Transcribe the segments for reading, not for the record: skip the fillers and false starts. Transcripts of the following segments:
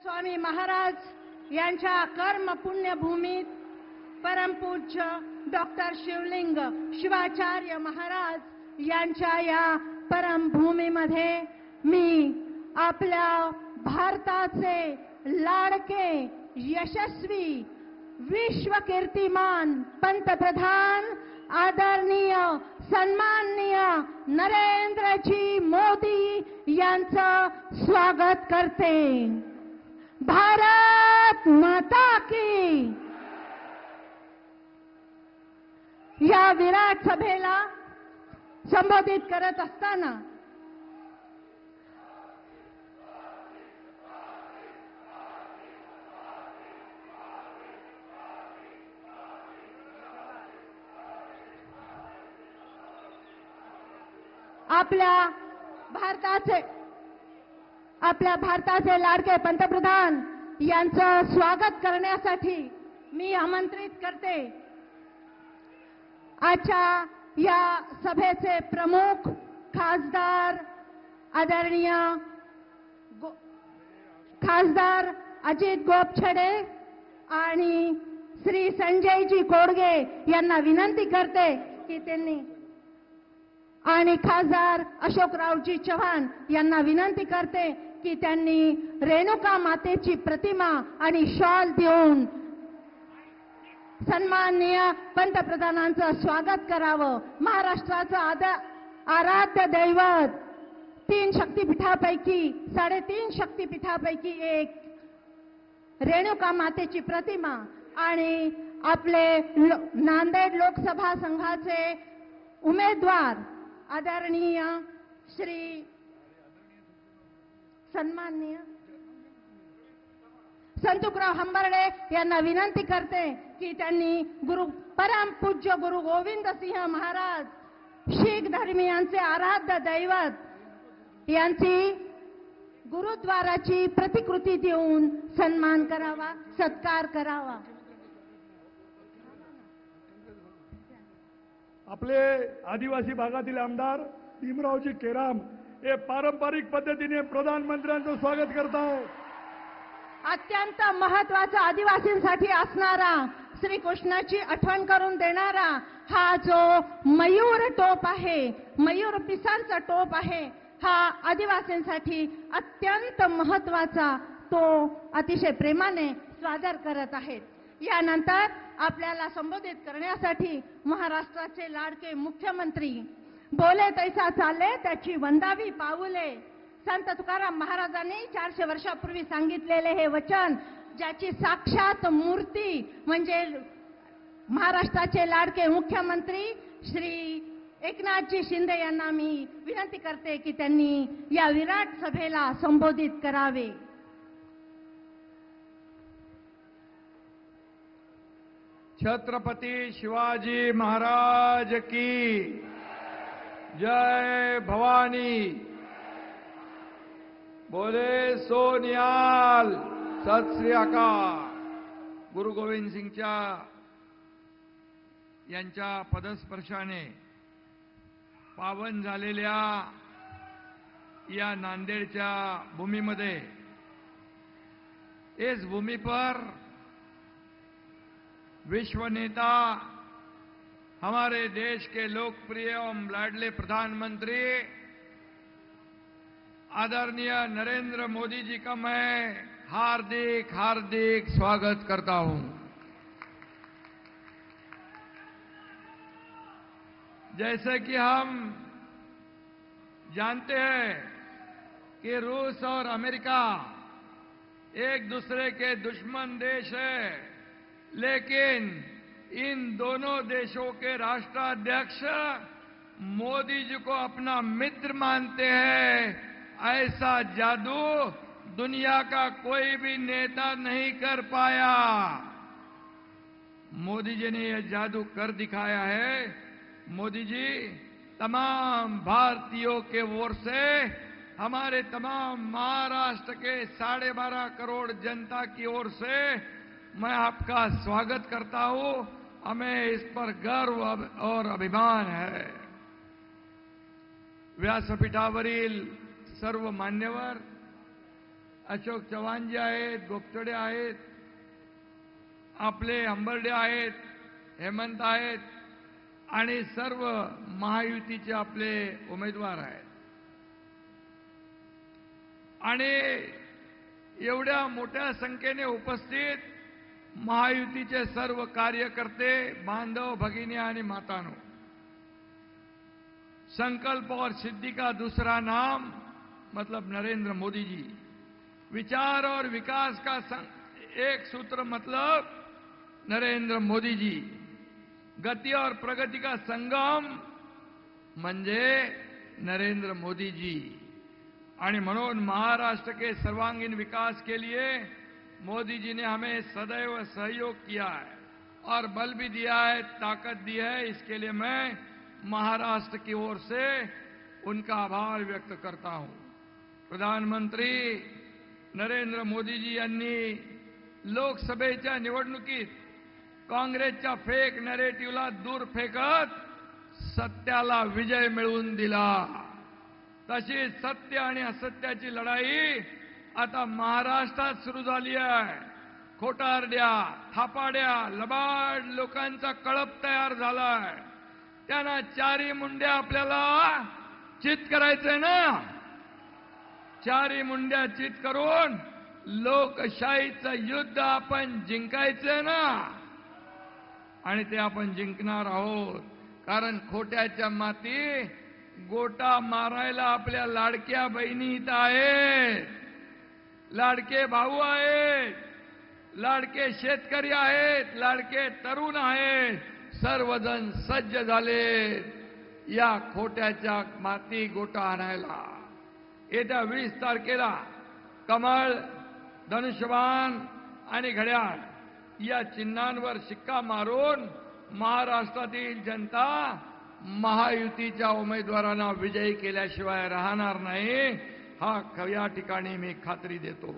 स्वामी महाराज यांच्या कर्म पुण्यभूमीत परमपूज्य डॉक्टर शिवलिंग शिवाचार्य महाराज यांच्या या परमभूमीमध्ये मी आपल्या भारताचे लाडके यशस्वी विश्वकीर्तिमान पंतप्रधान आदरणीय सन्माननीय नरेंद्रजी मोदी यांचं स्वागत करते। भारत माता की। या विराट सभेला संबोधित करत असताना आपल्या भारताचे लाडके पंतप्रधान यांचं स्वागत करण्यासाठी मी आमंत्रित करते। आजच्या या सभेचे प्रमुख खासदार आदरणीय खासदार अजित गोपछडे आणि श्री संजयजी कोडगे यांना विनंती करते की त्यांनी आणि खासदार अशोकरावजी चव्हाण यांना विनंती करते की त्यांनी रेणुका मातेची प्रतिमा आणि शॉल देऊन सन्माननीय पंतप्रधानांचं स्वागत करावं। महाराष्ट्राचं आराध्य दैवत 3 शक्तिपीठापैकी 3.5 शक्तिपीठापैकी एक रेणुका मातेची प्रतिमा आणि आपले नांदेड लोकसभा संघाचे उमेदवार आदरणीय श्री सन्माननीय संतुकराव हंबर्डे यांना विनंती करते की त्यांनी परम पूज्य गुरु गोविंद सिंह महाराज शीख धर्मीयांचे आराध्य दैवत यांची गुरुद्वाराची प्रतिकृती देऊन सन्मान करावा, सत्कार करावा। आपले आदिवासी भागातील आमदार भीमरावजी केराम हे पारंपरिक पद्धतीने प्रधानमंत्र्यांचं स्वागत करतात। अत्यंत महत्त्वाचा आदिवासींसाठी असणारा श्रीकृष्णाची आठवण करून देणारा हा जो मयूर टोप आहे, मयूर पिसांचा टोप आहे, हा आदिवासींसाठी अत्यंत महत्त्वाचा तो अतिशय प्रेमाने सादर करत आहेत। यानंतर आपल्याला संबोधित करण्यासाठी महाराष्ट्राचे लाडके मुख्यमंत्री बोले तैसा चाले त्याची वंदावी पाऊले संत तुकाराम महाराजांनी 400 वर्षापूर्वी सांगितलेले हे वचन, ज्याची साक्षात मूर्ती म्हणजे महाराष्ट्राचे लाडके मुख्यमंत्री श्री एकनाथजी शिंदे यांना मी विनंती करते की त्यांनी या विराट सभेला संबोधित करावे। छत्रपति शिवाजी महाराज की जय भवानी। बोले सोनियाल सत श्री अकाल। गुरु गोविंद सिंगच्या यांच्या पदस्पर्शाने पावन झालेल्या या नांदेडच्या भूमीमध्ये इस भूमि पर विश्व नेता हमारे देश के लोकप्रिय एवं लाडले प्रधानमंत्री आदरणीय नरेंद्र मोदी जी का मैं हार्दिक हार्दिक स्वागत करता हूं। जैसे कि हम जानते हैं कि रूस और अमेरिका एक दूसरे के दुश्मन देश है, लेकिन इन दोनों देशों के राष्ट्राध्यक्ष मोदी जी को अपना मित्र मानते हैं। ऐसा जादू दुनिया का कोई भी नेता नहीं कर पाया। मोदी जी ने यह जादू कर दिखाया है। मोदी जी तमाम भारतीयों के ओर से, हमारे तमाम महाराष्ट्र के 12.5 करोड़ जनता की ओर से मैं आपका स्वागत करता हूं। हमें इस पर गर्व और अभिमान है। व्यासपीठावरील सर्व मान्यवर, अशोक चव्हाणजी आहेत, गोपचडे आहेत, आपले हंबर्डे आहेत, हेमंत आहेत आणि सर्व महायुतीचे आपले उमेदवार आहेत. आणि एवढ्या मोठ्या संख्येने उपस्थित महायुतीचे सर्व कार्यकर्ते, बांधव, भगिनी आणि मातानो, संकल्प और सिद्धि का दूसरा नाम मतलब नरेंद्र मोदी जी, विचार और विकास का एक सूत्र मतलब नरेंद्र मोदी जी, गति और प्रगति का संगम म्हणजे नरेंद्र मोदी जी. आणि म्हणून महाराष्ट्र के सर्वांगीण विकास के लिए मोदी जी ने हमें सदैव सहयोग किया है और बल भी दिया है, ताकत दी है. इसके लिए मैं महाराष्ट्र की ओर से उनका आभार व्यक्त करता हूं. प्रधानमंत्री नरेंद्र मोदी जी यांनी लोकसभेच्या निवडणुकीत काँग्रेसच्या फेक नॅरेटिव्हला दूर फेकत सत्याला विजय मिळवून दिला. तशी सत्य आणि असत्याची लढाई आता महाराष्ट्रात सुरू झाली आहे. खोटारड्या, थापाड्या, लबाड लोकांचा कळप तयार झालाय. त्यांना चारी मुंड्या आपल्याला चित करायचंय ना. चारी मुंड्या चित करून लोकशाहीचं युद्ध आपण जिंकायचंय ना. आणि ते आपण जिंकणार आहोत. कारण खोट्याच्या माती गोटा मारायला आपल्या लाडक्या बहिणी इथं आहेत, लाडके भाऊ आहेत, लाडके शेतकरी आहेत, लाडके तरुण आहेत. सर्वजण सज्ज झाले या खोट्याच्या माती गोटा आणायला. येत्या 20 तारखेला कमळ, धनुष्यबाण आणि घड्याळ या चिन्हांवर शिक्का मारून महाराष्ट्रातील जनता महायुतीच्या उमेदवारांना विजयी केल्याशिवाय राहणार नाही. हा या ठिकाणी मी खात्री देतो.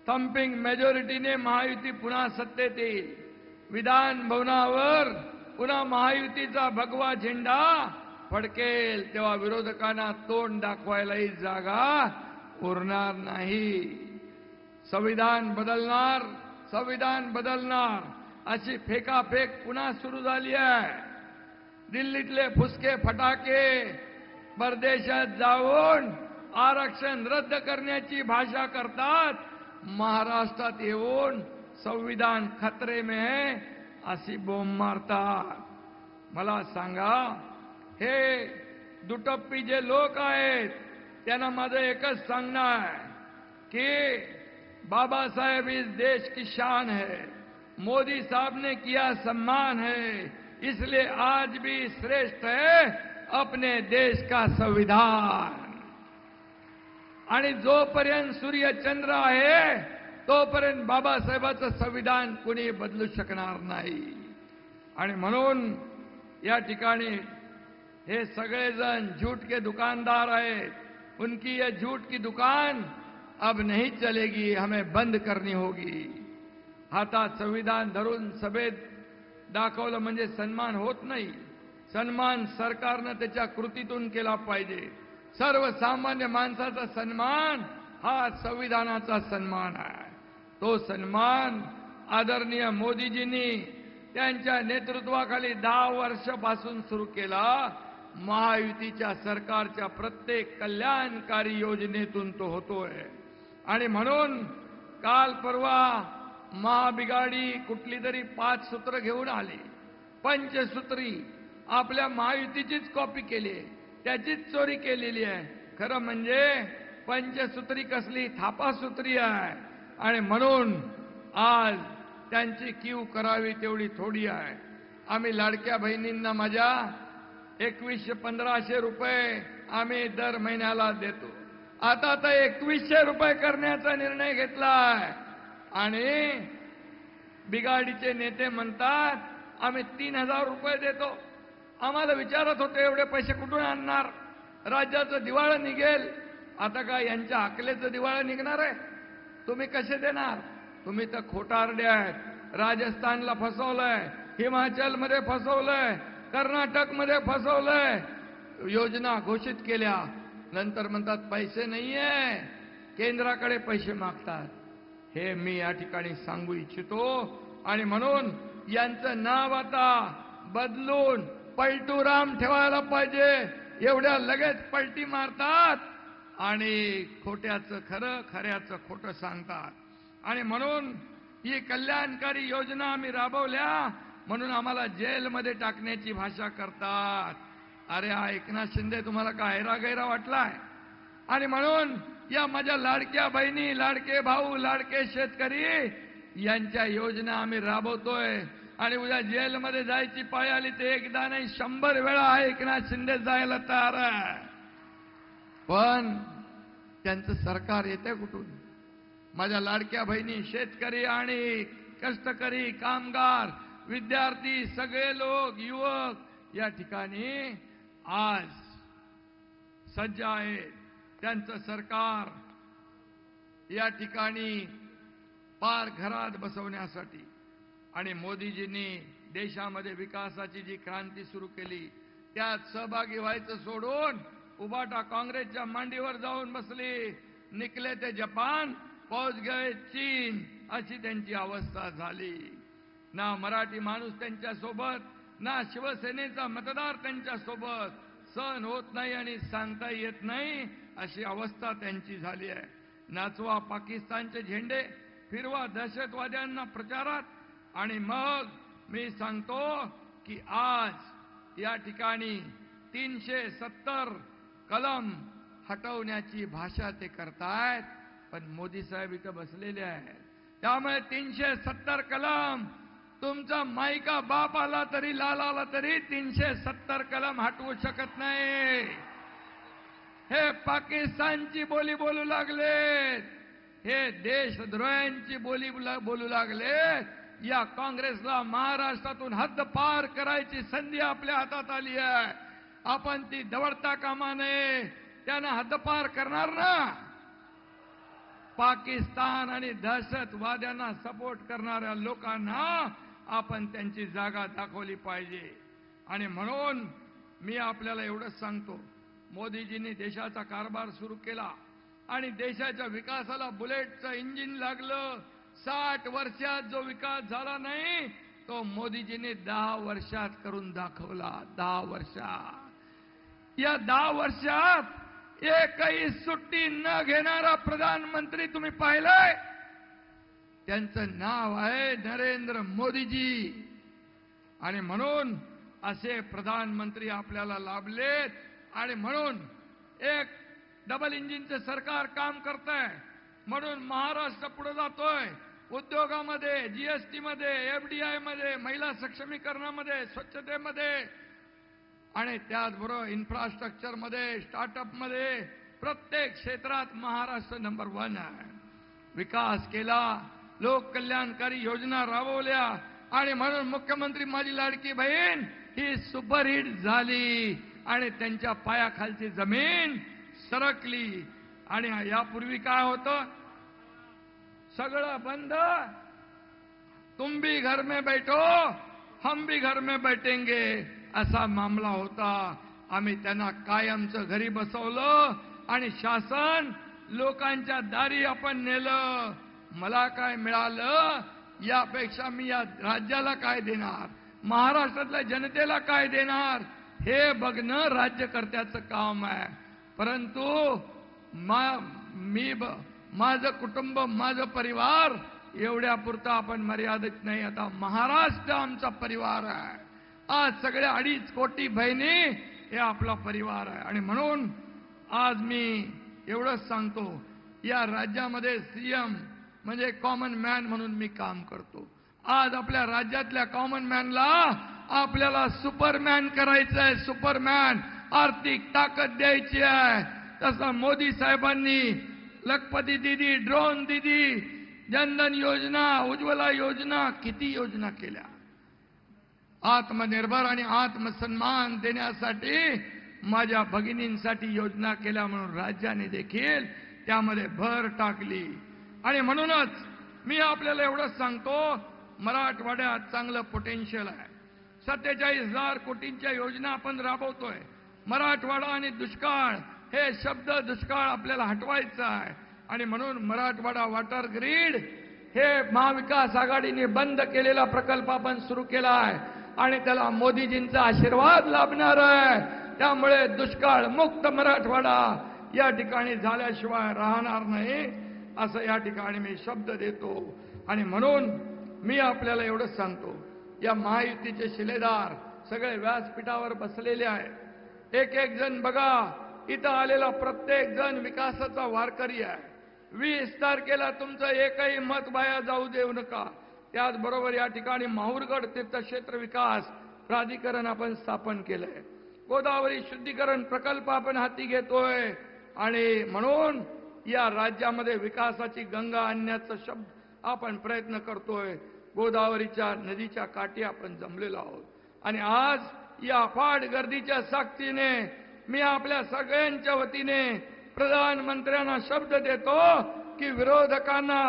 थम्पिंग मेजॉरिटीने महायुती पुन्हा सत्तेत येईल. विधान भवनावर पुन्हा महायुतीचा भगवा झेंडा फडकेल. तेव्हा विरोधकांना तोंड दाखवायलाही जागा उरणार नाही. संविधान बदलणार, संविधान बदलणार अशी फेकाफेक पुन्हा सुरू झाली आहे. दिल्लीतले फुसके फटाके परदेशात जाऊन आरक्षण रद्द करण्याची भाषा करतात. महाराष्ट्रात येऊन संविधान खतरे में है अशी बोंब मारतात. मला सांगा, हे दुटप्पी जे लोक आहेत त्यांना माझं एकच सांगणं आहे की बाबा साहेब इस देश की शान है, मोदी साहब ने किया सम्मान है, इसलिए आज भी श्रेष्ठ है अपने देश का संविधान. आणि जोपर्यंत सूर्य चंद्र आहे तोपर्यंत बाबासाहेबांचं संविधान कुणी बदलू शकणार नाही. आणि म्हणून या ठिकाणी हे सगळेजण झूठ के दुकानदार आहेत. उनकी ये झूठ की दुकान अब नहीं चलेगी, हमें बंद करनी होगी. हातात संविधान धरून सभेत दाखवलं म्हणजे सन्मान होत नाही. सन्मान सरकारनं त्याच्या कृतीतून केला पाहिजे. सर्वसामान्य माणसाचा सन्मान हा संविधानाचा सन्मान आहे. तो सन्मान आदरणीय मोदीजींनी त्यांच्या नेतृत्वाखाली 10 वर्षापासून सुरू केला. महायुतीच्या सरकारच्या प्रत्येक कल्याणकारी योजनेतून तो होतोय. आणि म्हणून काल परवा महाबिगाडी कुठली तरी 5 सूत्र घेऊन आली. पंचसूत्री आपल्या महायुतीचीच कॉपी केली आहे, त्याचीच चोरी केलेली आहे. खरं म्हणजे पंचसूत्री कसली थापासूत्री आहे. आणि म्हणून आज त्यांची कीव करावी तेवढी थोडी आहे. आम्ही लाडक्या बहिणींना माझ्या 2100-1500 रुपये आम्ही दर महिन्याला देतो. आता तर 2100 रुपये करण्याचा निर्णय घेतलाय. आणि बिगाडीचे नेते म्हणतात आम्ही 3000 रुपये देतो. आम्हाला विचारत होते एवढे पैसे कुठून आणणार, राज्याचं दिवाळं निघेल. आता काय यांच्या अकलेचं दिवाळं निघणार आहे? तुम्ही कसे देणार? तुम्ही तर खोटारडे आहेत. राजस्थानला फसवलंय, हिमाचलमध्ये फसवलंय, कर्नाटकमध्ये फसवलंय. योजना घोषित केल्या, नंतर म्हणतात पैसे नाहीये. केंद्राकडे पैसे मागतात. हे मी या ठिकाणी सांगू इच्छितो. आणि म्हणून यांचं नाव आता बदलून पलटूराम ठेवायला पाहिजे. एवढ्या लगेच पलटी मारतात आणि खोट्याचं खरं, खऱ्याचं खोटं सांगतात. आणि म्हणून ही कल्याणकारी योजना आम्ही राबवल्या म्हणून आम्हाला जेलमध्ये टाकण्याची भाषा करतात. अरे हा एकनाथ शिंदे तुम्हाला काय हैरागैरा वाटलाय? आणि म्हणून या माझ्या लाडक्या बहिणी, लाडके भाऊ, लाडके शेतकरी यांच्या योजना आम्ही राबवतोय. आणि उद्या जेलमध्ये जायची पाळी आली तर एकदा नाही 100 वेळा एकनाथ शिंदे जायला तयार आहे. पण त्यांचं सरकार येते कुठून? माझ्या लाडक्या बहिणी, शेतकरी आणि कष्टकरी, कामगार, विद्यार्थी, सगळे लोक, युवक या ठिकाणी आज सज्ज आहेत. त्यांचं सरकार या ठिकाणी पार घरात बसवण्यासाठी. आणि मोदीजींनी देशामध्ये विकासाची जी क्रांती सुरू केली त्यात सहभागी व्हायचं सोडून उबाटा काँग्रेसच्या मांडीवर जाऊन बसली. निकले ते जपान, पहुंच गए चीन, अशी त्यांची अवस्था झाली. ना मराठी माणूस त्यांच्या सोबत, ना शिवसेनेचा मतदार त्यांच्या सोबत. सहन होत नाही आणि सांगता येत नाही अशी अवस्था त्यांची झाली आहे. नाचवा पाकिस्तानचे झेंडे, फिरवा दहशतवाद्यांना प्रचारात. आणि मग मी सांगतो की आज या ठिकाणी 370 कलम हटवण्याची भाषा ते करतायत. पण मोदी साहेब इथं बसलेले आहेत. त्यामुळे 370 कलम, तुमचा मायका बाप आला तरी, लाल आला तरी 370 कलम हटवू शकत नाही. हे पाकिस्तानची बोली बोलू लागलेत, हे देशद्रोह्यांची बोली बोलू लागलेत. या काँग्रेसला महाराष्ट्रातून हद्द पार करायची संधी आपल्या हातात आली आहे. आपण ती दवडता कामा नये. त्यांना हद्दपार करणार ना. पाकिस्तान आणि दहशतवाद्यांना सपोर्ट करणाऱ्या लोकांना आपण त्यांची जागा दाखवली पाहिजे. आणि म्हणून मी आपल्याला एवढंच सांगतो, मोदीजींनी देशाचा कारभार सुरू केला आणि देशाच्या विकासाला बुलेटचं इंजिन लागलं. 60 वर्षात जो विकास झाला नाही तो मोदीजींनी 10 वर्षात करून दाखवला. 10 वर्षात. या 10 वर्षात एकही सुट्टी न घेणारा प्रधानमंत्री तुम्ही पाहिलाय? त्यांचं नाव आहे नरेंद्र मोदीजी. आणि म्हणून असे प्रधानमंत्री आपल्याला लाभलेत. आणि म्हणून एक डबल इंजिनचे सरकार काम करतंय. म्हणून महाराष्ट्र पुढे जातोय. उद्योगामध्ये, जीएसटी मध्ये, एफडीआय मध्ये, महिला सक्षमीकरणामध्ये, स्वच्छतेमध्ये आणि त्याचबरोबर इन्फ्रास्ट्रक्चर मध्ये, स्टार्टअप मध्ये, प्रत्येक क्षेत्रात महाराष्ट्र नंबर 1 आहे. विकास केला, लोक कल्याणकारी योजना राबवल्या. आणि म्हणून मुख्यमंत्री माझी लाडकी बहीण ही सुपरहिट झाली आणि त्यांच्या पायाखालची जमीन सरकली. आणि यापूर्वी काय होतं? सगळं बंद. तुम भी घर में बैठो, हम भी घर में बैठेंगे, असा मामला होता. आम्ही त्यांना कायमचं घरी बसवलं आणि शासन लोकांच्या दारी आपण नेलं. मला काय मिळालं यापेक्षा मी या राज्याला काय देणार, महाराष्ट्रातल्या जनतेला काय देणार हे बघणं राज्यकर्त्याचं काम आहे. परंतु माझं कुटुंब, माझं परिवार एवढ्यापुरता आपण मर्यादित नाही. आता महाराष्ट्र आमचा परिवार आहे. आज सगळ्या 2.5 कोटी बहिणी हे आपला परिवार आहे. आणि म्हणून आज मी एवढंच सांगतो, या राज्यामध्ये सीएम म्हणजे कॉमन मॅन म्हणून मी काम करतो. आज आपल्या राज्यातल्या कॉमन मॅनला आपल्याला सुपरमॅन करायचं आहे. सुपरमॅन. आर्थिक ताकद द्यायची आहे. तसं मोदी साहेबांनी लखपती दिदी, ड्रोन दिदी, जनधन योजना, उज्ज्वला योजना, किती योजना केल्या. आत्मनिर्भर आणि आत्मसन्मान देण्यासाठी माझ्या भगिनींसाठी योजना केल्या म्हणून राज्याने देखील त्यामध्ये भर टाकली. आणि म्हणूनच मी आपल्याला एवढंच सांगतो, मराठवाड्यात चांगलं पोटेन्शियल आहे. 47,000 कोटींच्या योजना आपण राबवतोय. मराठवाडा आणि दुष्काळ हे शब्द, दुष्काळ आपल्याला हटवायचा आहे. आणि म्हणून मराठवाडा वॉटर ग्रीड हे महाविकास आघाडीने बंद केलेला प्रकल्प आपण सुरू केला आहे आणि त्याला मोदीजींचा आशीर्वाद लाभणार आहे. त्यामुळे दुष्काळ मुक्त मराठवाडा या ठिकाणी झाल्याशिवाय राहणार नाही असं या ठिकाणी मी शब्द देतो. आणि म्हणून मी आपल्याला एवढंच सांगतो, या महायुतीचे शिलेदार सगळे व्यासपीठावर बसलेले आहेत. एक एक जण बघा, इथं आलेला प्रत्येक जण विकासाचा वारकरी आहे. 20 तारखेला तुमचं एकही मत वाया जाऊ देऊ नका. त्याचबरोबर या ठिकाणी माहूरगड तीर्थक्षेत्र विकास प्राधिकरण आपण स्थापन केलंय. गोदावरी शुद्धीकरण प्रकल्प आपण हाती घेतोय आणि म्हणून या राज्यामध्ये विकासाची गंगा आणण्याचा शब्द आपण प्रयत्न करतोय. गोदावरीच्या नदीच्या काठी आपण जमलेलो आहोत आणि आज या अफाट गर्दीच्या साक्षीने मी आपल्या सगळ्यांच्या वतीने प्रधानमंत्र्यांना शब्द देतो की विरोधकांना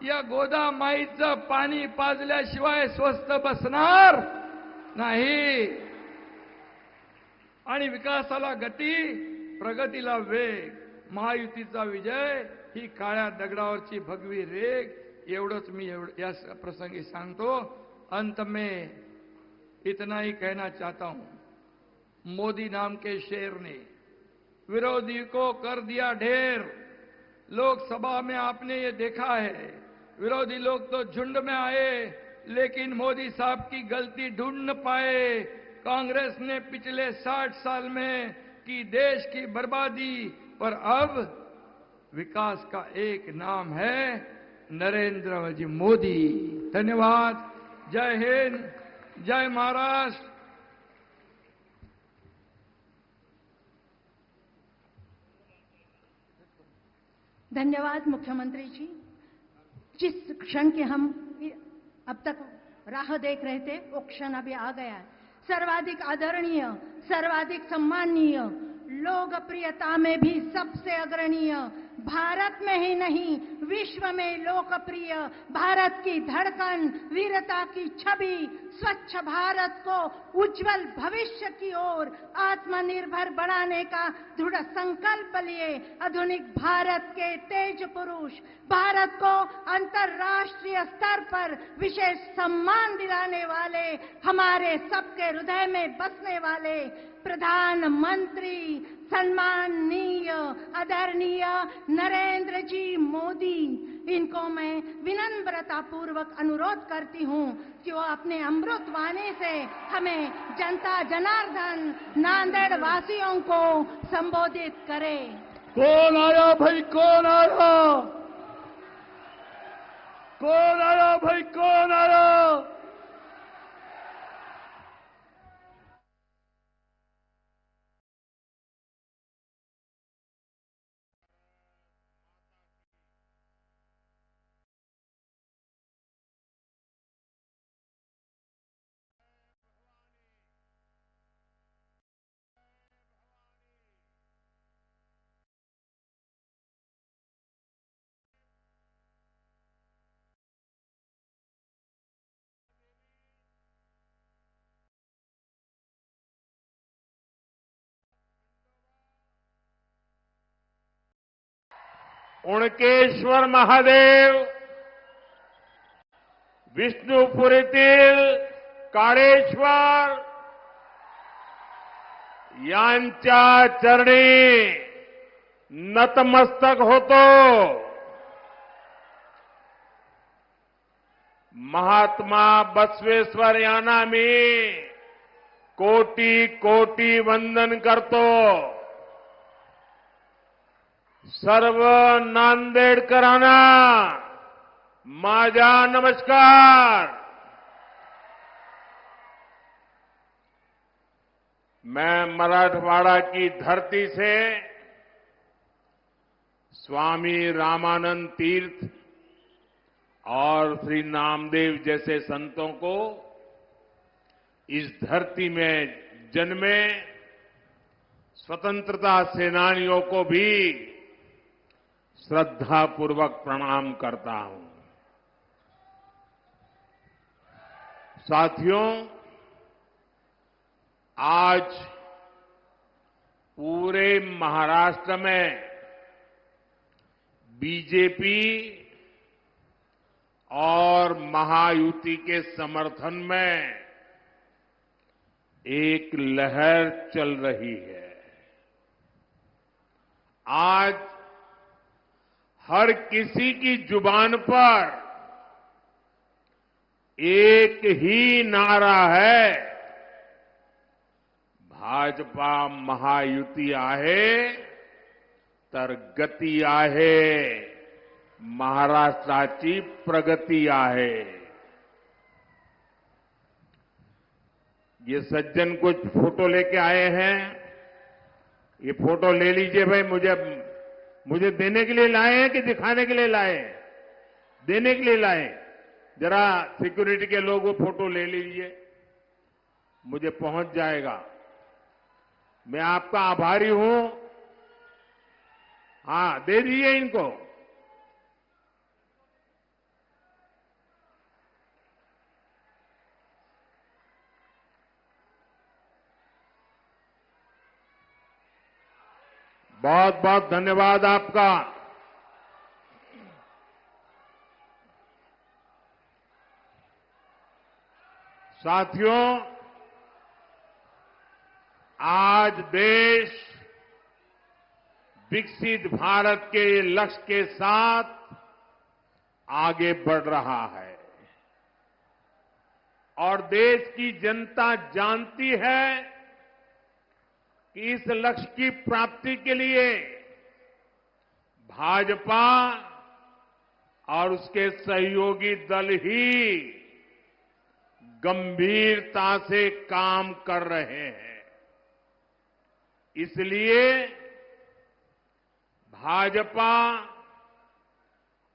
या गोदामाईचं पाणी पाजल्याशिवाय स्वस्थ बसणार नाही. आणि विकासाला गती, प्रगतीला वेग, महायुतीचा विजय ही काळ्या दगडावरची भगवी रेग. एवढंच मी या प्रसंगी सांगतो. अंत में इतना ही कहना चाहता हूं, मोदी नाम के शेर ने विरोधी को कर दिया ढेर. लोकसभा में आपने ये देखा है, विरोधी लोग तो झुंड में आए लेकिन मोदी साहब की गलती ढूंढ न पाए. कांग्रेस ने पिछले 60 साल में की देश की बर्बादी, पर अब विकास का एक नाम है नरेंद्र जी मोदी. धन्यवाद. जय हिंद, जय महाराष्ट्र. धन्यवाद मुख्यमंत्री जी. जिस क्षण की हम अब तक राह देख रहे थे वो क्षण अभी आ गया है. सर्वाधिक आदरणीय, सर्वाधिक सम्माननीय, लोकप्रियता में भी सबसे अग्रणीय, भारत में ही नहीं विश्व में लोकप्रिय, भारत की धड़कन, वीरता की छवि, स्वच्छ भारत को उज्जवल भविष्य की ओर आत्मनिर्भर बनाने का दृढ़ संकल्प लिए आधुनिक भारत के तेज पुरुष, भारत को अंतर्राष्ट्रीय स्तर पर विशेष सम्मान दिलाने वाले, हमारे सबके हृदय में बसने वाले प्रधानमंत्री सम्माननीय आदरणीय नरेंद्र जी मोदी, इनको मैं विनम्रता पूर्वक अनुरोध करती हूं कि वो अपने अमृत वाणी से हमें जनता जनार्दन नांदेड़ वासियों को संबोधित करें. कौन आया भाई, कौन आया, कौन आया भाई, कौन आया. उणकेश्वर महादेव, विष्णुपुरीतील काळेश्वर यांच्या चरणी नतमस्तक होतो. महात्मा बसवेश्वर यांना मी कोटी कोटी वंदन करतो. सर्व नांदेडकरांना माझा नमस्कार. मैं मराठवाड़ा की धरती से स्वामी रामानंद तीर्थ और श्री नामदेव जैसे संतों को इस धरती में जन्मे स्वतंत्रता सेनानियों को भी श्रद्धापूर्वक प्रणाम करता हूं. साथियों, आज पूरे महाराष्ट्र में बीजेपी और महायुति के समर्थन में एक लहर चल रही है। आज हर किसी की जुबान पर एक ही नारा है, भाजपा महायुति आहे तर गती आहे, महाराष्ट्राची प्रगती आहे। ये सज्जन कुछ फोटो लेके आए हैं, ये फोटो ले लीजिए भाई। मुझे देने के लिए लाए हैं कि दिखाने के लिए लाए हैं? देने के लिए लाए। जरा सिक्योरिटी के लोग वो फोटो ले लीजिए, मुझे पहुंच जाएगा। मैं आपका आभारी हूं। हां, दे दीजिए इनको। बहुत बहुत धन्यवाद आपका। साथियों, आज देश विकसित भारत के लक्ष्य के साथ आगे बढ़ रहा है और देश की जनता जानती है कि इस लक्ष्य की प्राप्ति के लिए भाजपा और उसके सहयोगी दल ही गंभीरता से काम कर रहे हैं। इसलिए भाजपा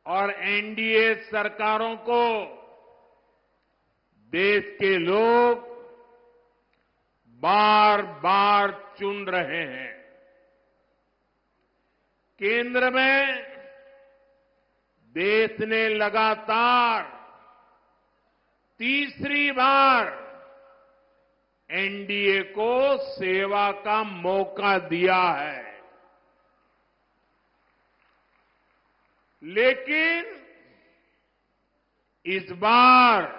और एनडीए सरकारों को देश के लोग बार बार चुन रहे हैं। केंद्र में देश ने लगातार तीसरी बार एनडीए को सेवा का मौका दिया है, लेकिन इस बार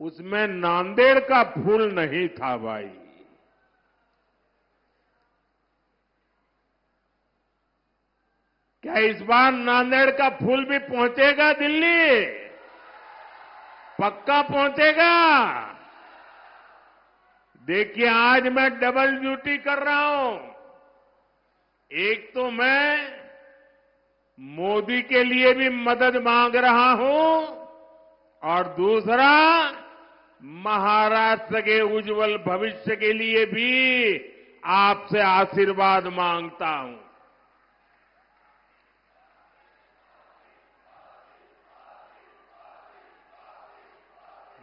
उसमें नांदेड़ का फूल नहीं था भाई। क्या इस बार नांदेड़ का फूल भी पहुंचेगा दिल्ली? पक्का पहुंचेगा। देखिए, आज मैं डबल ड्यूटी कर रहा हूं। एक तो मैं मोदी के लिए भी मदद मांग रहा हूं और दूसरा महाराष्ट्र के उज्जवल भविष्य के लिए भी आपसे आशीर्वाद मांगता हूं।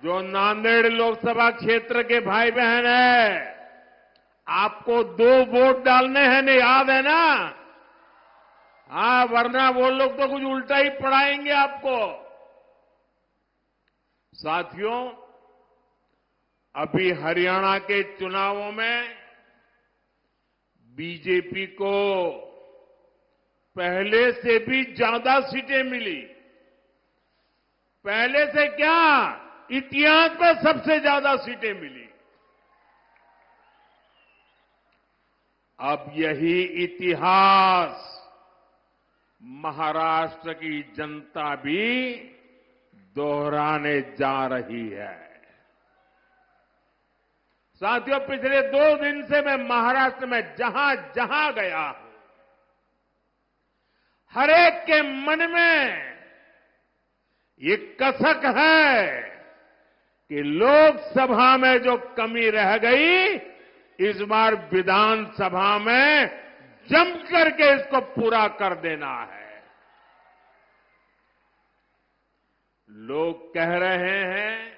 जो नांदेड़ लोकसभा क्षेत्र के भाई बहन हैं, आपको 2 वोट डालने हैं ना, याद है ना? हाँ, वरना वो लोग तो कुछ उल्टा ही पढ़ाएंगे आपको। साथियों, अभी हरियाणा के चुनावों में बीजेपी को पहले से भी ज्यादा सीटें मिली। पहले से क्या, इतिहास में सबसे ज्यादा सीटें मिली। अब यही इतिहास महाराष्ट्र की जनता भी दोहराने जा रही है। साथियों, पिछले 2 दिन से मैं महाराष्ट्र में जहां जहां गया हूं, हर एक के मन में ये कसक है कि लोकसभा में जो कमी रह गई, इस बार विधानसभा में जम करके इसको पूरा कर देना है। लोग कह रहे हैं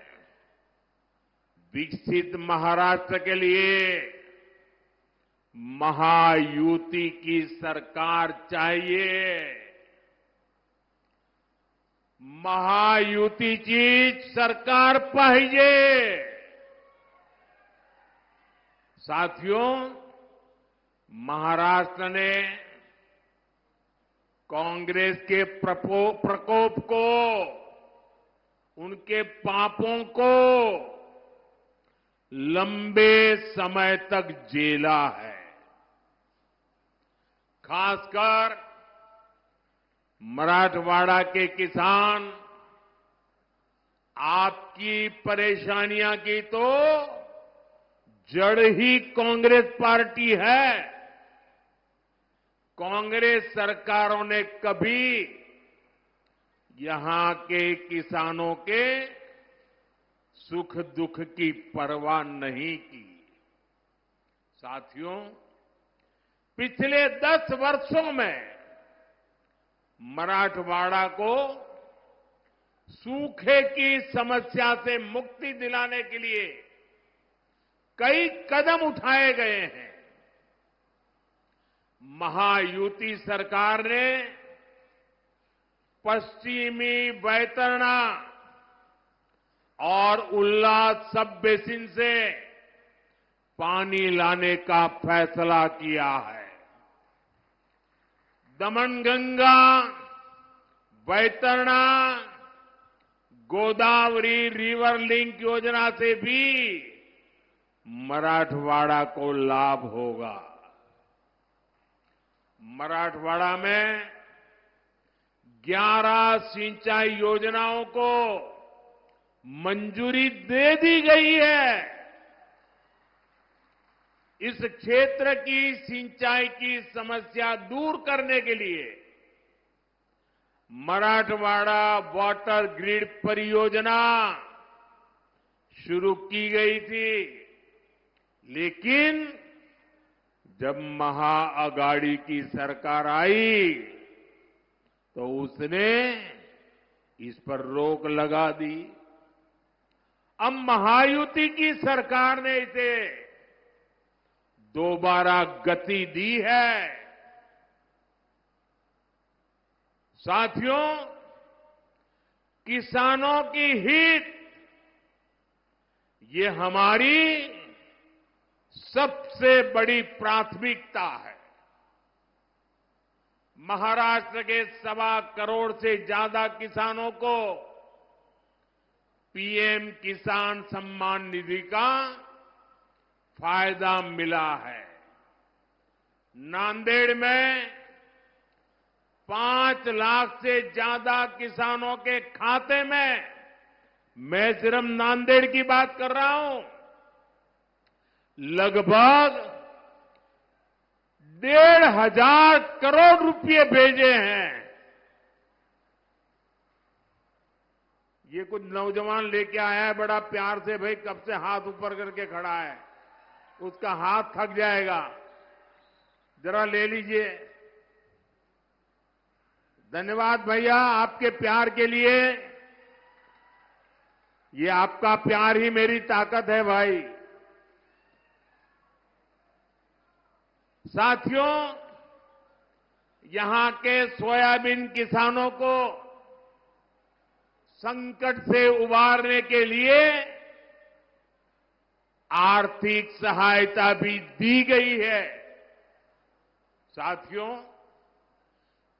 विकसित महाराष्ट्र के लिए महायुति की सरकार चाहिए। महायुतीची सरकार पाहिजे। साथियों, महाराष्ट्र ने कांग्रेस के प्रकोप को, उनके पापों को लंबे समय तक झेला है। खासकर मराठवाड़ा के किसान आपकी परेशानियां की तो जड़ ही कांग्रेस पार्टी है। कांग्रेस सरकारों ने कभी यहां के किसानों के सुख दुख की परवाह नहीं की। साथियों, पिछले 10 वर्षों में मराठवाड़ा को सूखे की समस्या से मुक्ति दिलाने के लिए कई कदम उठाए गए हैं। महायुति सरकार ने पश्चिमी वैतरणा और उल्लास सब बेसिन से पानी लाने का फैसला किया है। दमनगंगा, वैतरणा, गोदावरी रिवर लिंक योजना से भी मराठवाड़ा को लाभ होगा। मराठवाड़ा में 11 सिंचाई योजनाओं को मंजूरी दे दी गई है। इस क्षेत्र की सिंचाई की समस्या दूर करने के लिए मराठवाड़ा वाटर ग्रिड परियोजना शुरू की गई थी, लेकिन जब महाअगाड़ी की सरकार आई तो उसने इस पर रोक लगा दी। अब महायुति की सरकार ने इसे दोबारा गति दी है। साथियों, किसानों की हित ये हमारी सबसे बड़ी प्राथमिकता है। महाराष्ट्र के 1.25 करोड़ से ज्यादा किसानों को पीएम किसान सम्मान निधि का फायदा मिला है। नांदेड़ में 5 लाख से ज्यादा किसानों के खाते में, मैं सिर्फ नांदेड़ की बात कर रहा हूं, लगभग 1,500 करोड़ रुपए भेजे हैं। ये कुछ नौजवान लेके आया है बड़ा प्यार से, भाई कब से हाथ ऊपर करके खड़ा है, उसका हाथ थक जाएगा, जरा ले लीजिए। धन्यवाद भैया आपके प्यार के लिए। ये आपका प्यार ही मेरी ताकत है भाई। साथियों, यहां के सोयाबीन किसानों को संकट से उबारने के लिए आर्थिक सहायता भी दी गई है। साथियों,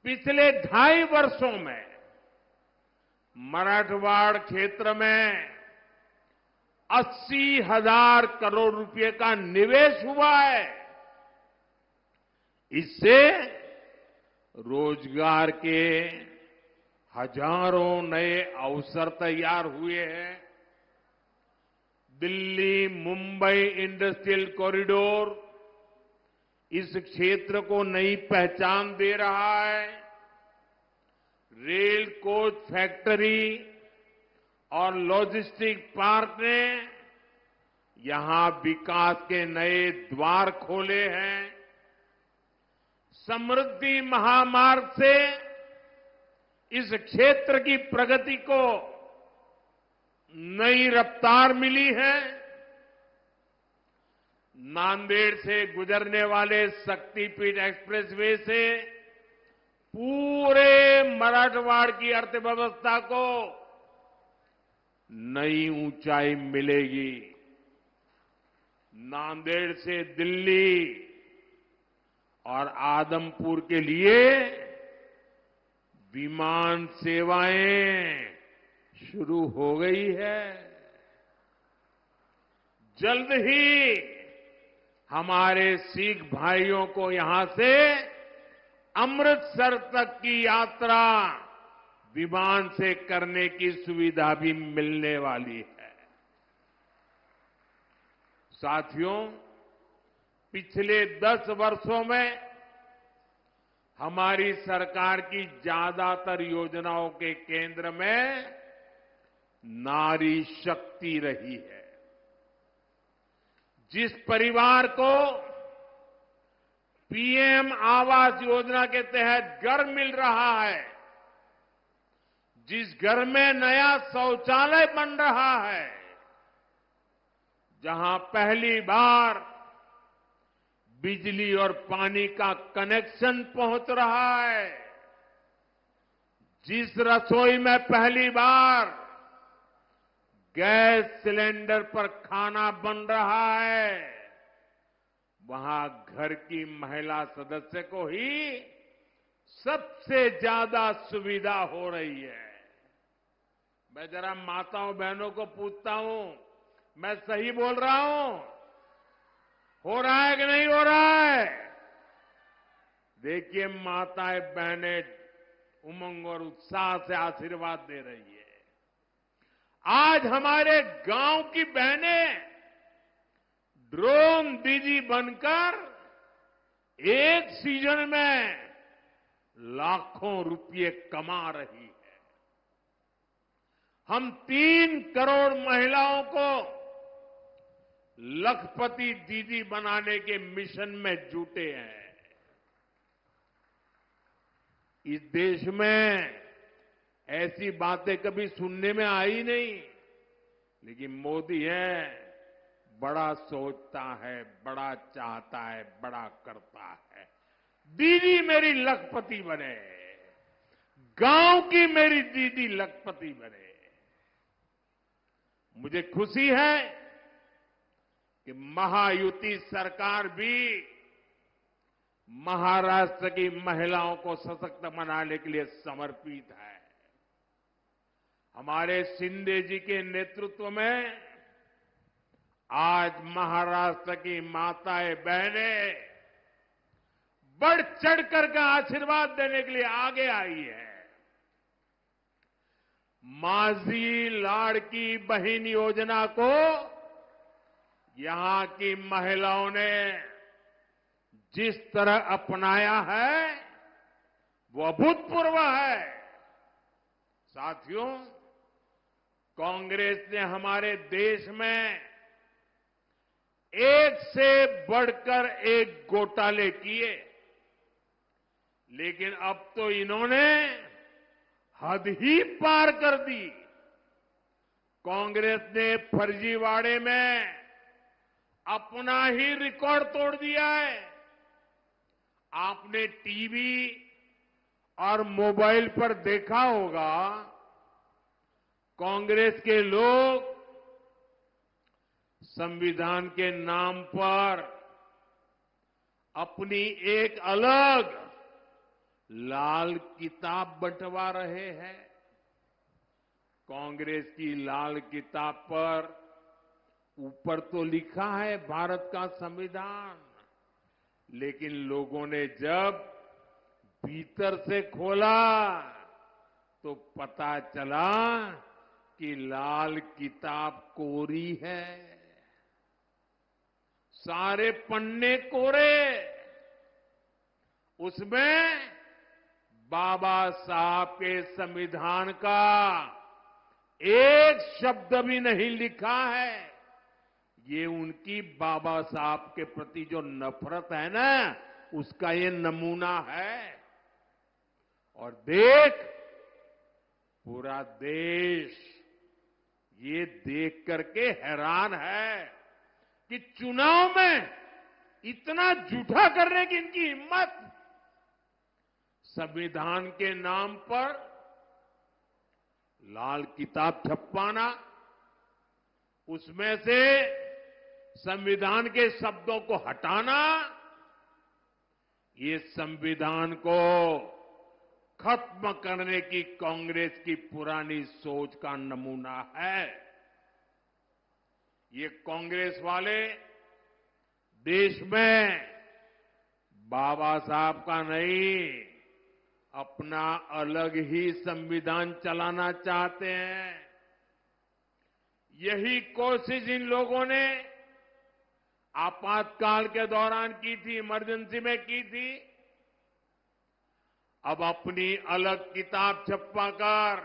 पिछले 2.5 वर्षों में मराठवाड़ क्षेत्र में 80,000 करोड़ रुपए का निवेश हुआ है। इससे रोजगार के हजारों नए अवसर तैयार हुए हैं। दिल्ली मुंबई इंडस्ट्रियल कॉरिडोर इस क्षेत्र को नई पहचान दे रहा है। रेल कोच फैक्ट्री और लॉजिस्टिक पार्क ने यहां विकास के नए द्वार खोले हैं। समृद्धि महामार्ग से इस क्षेत्र की प्रगति को नई रफ्तार मिली है। नांदेड़ से गुजरने वाले शक्तिपीठ एक्सप्रेसवे से पूरे मराठवाड़ की अर्थव्यवस्था को नई ऊंचाई मिलेगी। नांदेड़ से दिल्ली और आदमपुर के लिए विमान सेवाएं शुरू हो गई है। जल्द ही हमारे सिख भाइयों को यहां से अमृतसर तक की यात्रा विमान से करने की सुविधा भी मिलने वाली है। साथियों, पिछले 10 वर्षों में हमारी सरकार की ज्यादातर योजनाओं के केंद्र में नारी शक्ति रही है। जिस परिवार को पीएम आवास योजना के तहत घर मिल रहा है, जिस घर में नया शौचालय बन रहा है, जहां पहली बार बिजली और पानी का कनेक्शन पहुंच रहा है, जिस रसोई में पहली बार गैस सिलेंडर पर खाना बन रहा है, वहां घर की महिला सदस्य को ही सबसे ज्यादा सुविधा हो रही है। मैं जरा माताओं बहनों को पूछता हूं, मैं सही बोल रहा हूं? हो रहा है कि नहीं हो रहा है? देखिए, माताएं बहनें उमंग और उत्साह से आशीर्वाद दे रही है। आज हमारे गांव की बहनें ड्रोन दीदी बनकर एक सीजन में लाखों रुपये कमा रही है। हम 3 करोड़ महिलाओं को लखपति दीदी बनाने के मिशन में जुटे हैं। इस देश में ऐसी बातें कभी सुनने में आई नहीं, लेकिन मोदी है, बड़ा सोचता है, बड़ा चाहता है, बड़ा करता है। दीदी मेरी लखपति बने, गांव की मेरी दीदी लखपति बने। मुझे खुशी है कि महायुति सरकार भी महाराष्ट्र की महिलाओं को सशक्त बनाने के लिए समर्पित है। हमारे शिंदे जी के नेतृत्व में आज महाराष्ट्र की माताएं बहनें बढ़ चढ़कर का आशीर्वाद देने के लिए आगे आई है। माझी लाड़की बहन योजना को यहां की महिलाओं ने जिस तरह अपनाया है, वो अभूतपूर्व है। साथियों, कांग्रेस ने हमारे देश में एक से बढ़कर एक घोटाले किए, लेकिन अब तो इन्होंने हद ही पार कर दी। कांग्रेस ने फर्जीवाड़े में अपना ही रिकॉर्ड तोड़ दिया है। आपने टीवी और मोबाइल पर देखा होगा, कांग्रेस के लोग संविधान के नाम पर अपनी एक अलग लाल किताब बंटवा रहे हैं। कांग्रेस की लाल किताब पर ऊपर तो लिखा है भारत का संविधान, लेकिन लोगों ने जब भीतर से खोला तो पता चला कि लाल किताब कोरी है। सारे पन्ने कोरे, उसमें बाबा साहब के संविधान का एक शब्द भी नहीं लिखा है। ये उनकी बाबा साहब के प्रति जो नफरत है ना, उसका ये नमूना है। और देख, पूरा देश ये देख करके हैरान है कि चुनाव में इतना झूठा करने की इनकी हिम्मत। संविधान के नाम पर लाल किताब छपवाना, उसमें से संविधान के शब्दों को हटाना, ये संविधान को खत्म करने की कांग्रेस की पुरानी सोच का नमूना है। ये कांग्रेस वाले देश में बाबा साहब का नहीं, अपना अलग ही संविधान चलाना चाहते हैं। यही कोशिश इन लोगों ने आपातकाल के दौरान की थी, इमरजेंसी में की थी। अब अपनी अलग किताब छपवाकर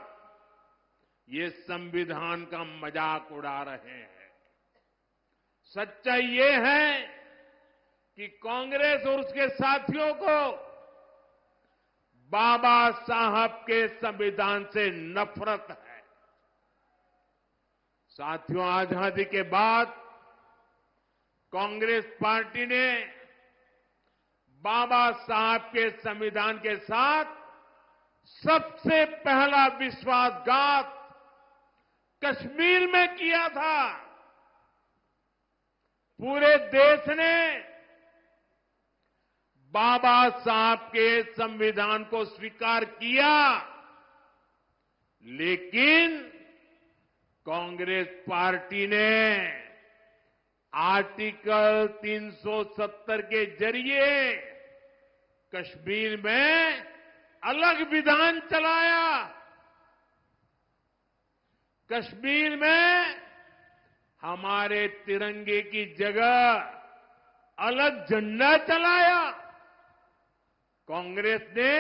ये संविधान का मजाक उड़ा रहे हैं। सच्चाई ये है कि कांग्रेस और उसके साथियों को बाबा साहब के संविधान से नफरत है। साथियों, आजादी के बाद कांग्रेस पार्टी ने बाबा साहब के संविधान के साथ सबसे पहला विश्वासघात कश्मीर में किया था। पूरे देश ने बाबा साहब के संविधान को स्वीकार किया, लेकिन कांग्रेस पार्टी ने आर्टिकल 370 के जरिए कश्मीर में अलग विधान चलाया। कश्मीर में हमारे तिरंगे की जगह अलग झंडा चलाया। कांग्रेस ने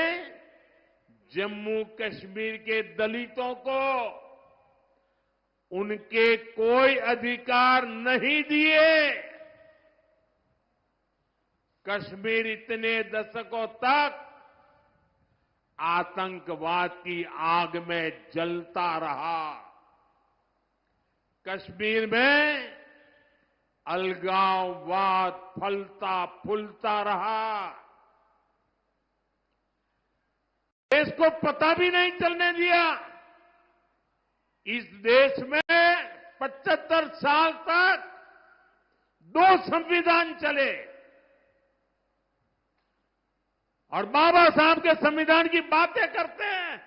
जम्मू कश्मीर के दलितों को उनके कोई अधिकार नहीं दिए। कश्मीर इतने दशकों तक आतंकवाद की आग में जलता रहा। कश्मीर में अलगाववाद फलता फूलता रहा। देश को पता भी नहीं चलने दिया। इस देश में 75 साल तक 2 संविधान चले और बाबा साहब के संविधान की बातें करते हैं।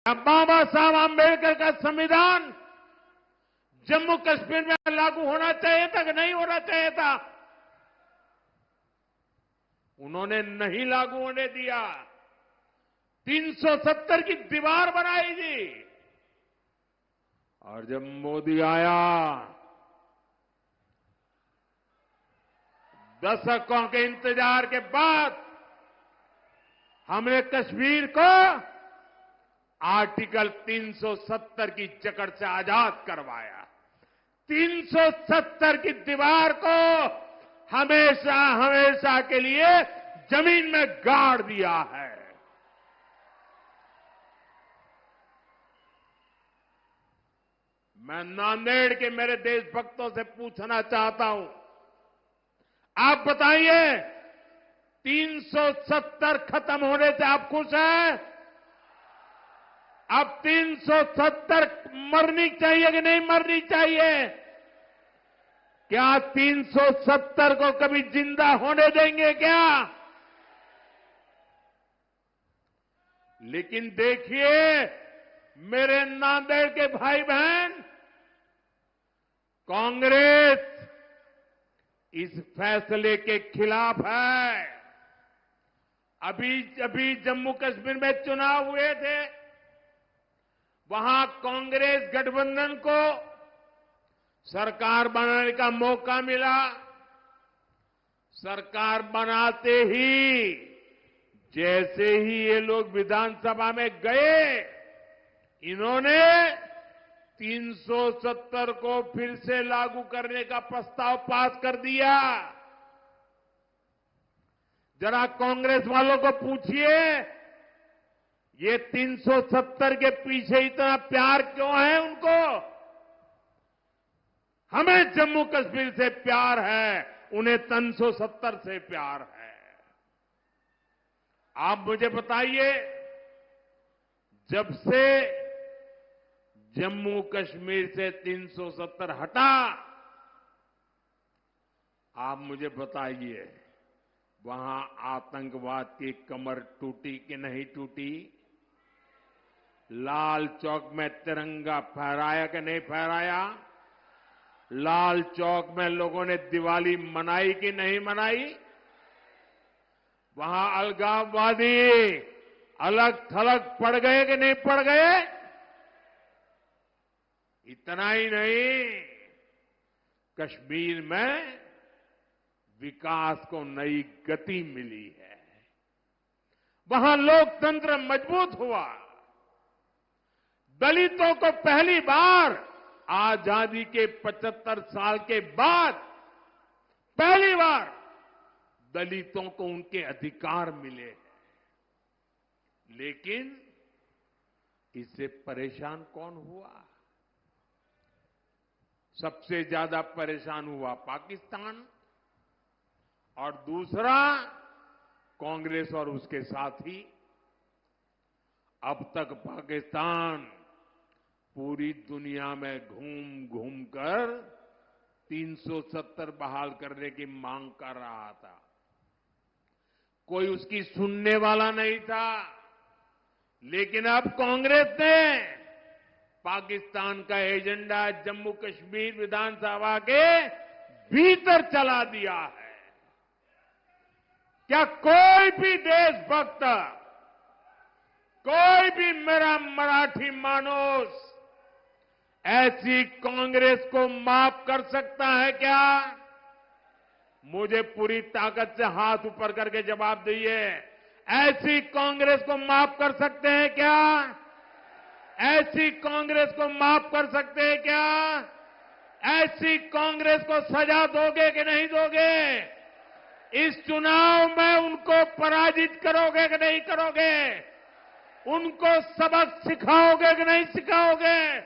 अब बाबा साहब आंबेडकर का संविधान जम्मू कश्मीर में लागू होना चाहिए था कि नहीं होना चाहिए था? उन्होंने नहीं लागू होने दिया। 370 की दीवार बनाई थी। और जब मोदी आया, दशकों के इंतजार के बाद हमने कश्मीर को आर्टिकल 370 की जकड़ से आजाद करवाया। 370 की दीवार को हमेशा हमेशा के लिए जमीन में गाड़ दिया है। मैं नांदेड़ के मेरे देशभक्तों से पूछना चाहता हूं, आप बताइए 370 खत्म होने से आप खुश हैं? अब 370 मरनी चाहिए कि नहीं मरनी चाहिए? क्या 370 को कभी जिंदा होने देंगे क्या? लेकिन देखिए मेरे नांदेड़ के भाई बहन, कांग्रेस इस फैसले के खिलाफ है। अभी जम्मू कश्मीर में चुनाव हुए थे, वहां कांग्रेस गठबंधन को सरकार बनाने का मौका मिला। सरकार बनाते ही जैसे ही ये लोग विधानसभा में गए, इन्होंने 370 को फिर से लागू करने का प्रस्ताव पास कर दिया। जरा कांग्रेस वालों को पूछिए, ये 370 के पीछे इतना प्यार क्यों है उनको? हमें जम्मू कश्मीर से प्यार है, उन्हें 370 से प्यार है। आप मुझे बताइए, जब से जम्मू कश्मीर से 370 हटा, आप मुझे बताइए वहां आतंकवाद की कमर टूटी कि नहीं टूटी? लाल चौक में तिरंगा फहराया कि नहीं फहराया? लाल चौक में लोगों ने दिवाली मनाई कि नहीं मनाई? वहां अलगाववादी अलग थलग पड़ गए कि नहीं पड़ गए? इतना ही नहीं, कश्मीर में विकास को नई गति मिली है। वहां लोकतंत्र मजबूत हुआ। दलितों को पहली बार आजादी के 75 साल के बाद पहली बार दलितों को उनके अधिकार मिले हैं। लेकिन इससे परेशान कौन हुआ? सबसे ज्यादा परेशान हुआ पाकिस्तान और दूसरा कांग्रेस और उसके साथी। अब तक पाकिस्तान पूरी दुनिया में घूम घूम कर 370 बहाल करने की मांग कर रहा था। कोई उसकी सुनने वाला नहीं था। लेकिन अब कांग्रेस ने पाकिस्तान का एजेंडा जम्मू कश्मीर विधानसभा के भीतर चला दिया है। क्या कोई भी देशभक्त, कोई भी मेरा मराठी मानुस ऐसी कांग्रेस को माफ कर सकता है क्या? मुझे पूरी ताकत से हाथ ऊपर करके जवाब दीजिए। ऐसी कांग्रेस को माफ कर सकते हैं क्या? ऐसी कांग्रेस को माफ कर सकते हैं क्या? ऐसी कांग्रेस को सजा दोगे कि नहीं दोगे? इस चुनाव में उनको पराजित करोगे कि नहीं करोगे? उनको सबक सिखाओगे कि नहीं सिखाओगे?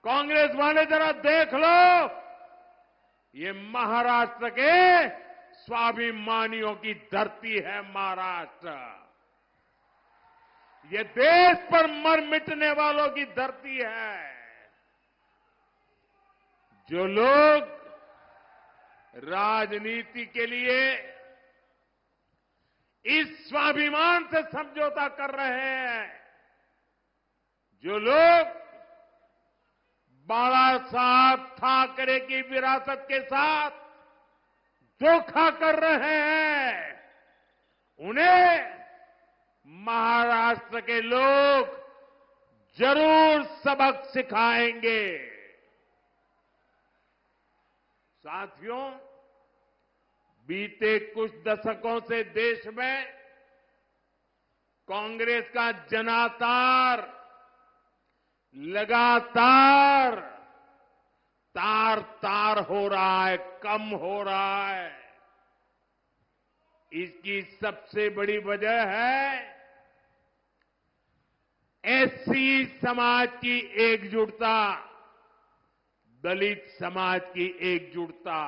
कांग्रेस वाले जरा देख लो, ये महाराष्ट्र के स्वाभिमानियों की धरती है। महाराष्ट्र ये देश पर मर मिटने वालों की धरती है। जो लोग राजनीति के लिए इस स्वाभिमान से समझौता कर रहे हैं, जो लोग बाला साहब ठाकरे की विरासत के साथ धोखा कर रहे हैं, उन्हें महाराष्ट्र के लोग जरूर सबक सिखाएंगे। साथियों, बीते कुछ दशकों से देश में कांग्रेस का जनाधार लगातार तार तार हो रहा है, कम हो रहा है। इसकी सबसे बड़ी वजह है एससी समाज की एकजुटता, दलित समाज की एकजुटता,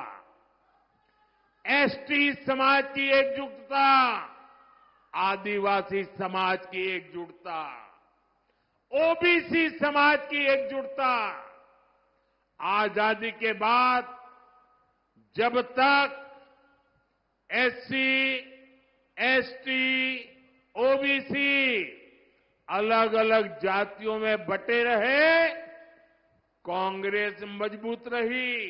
एसटी समाज की एकजुटता, आदिवासी समाज की एकजुटता, ओबीसी समाज की एकजुटता। आजादी के बाद जब तक एससी, एसटी, ओबीसी अलग अलग जातियों में बटे रहे, कांग्रेस मजबूत रही,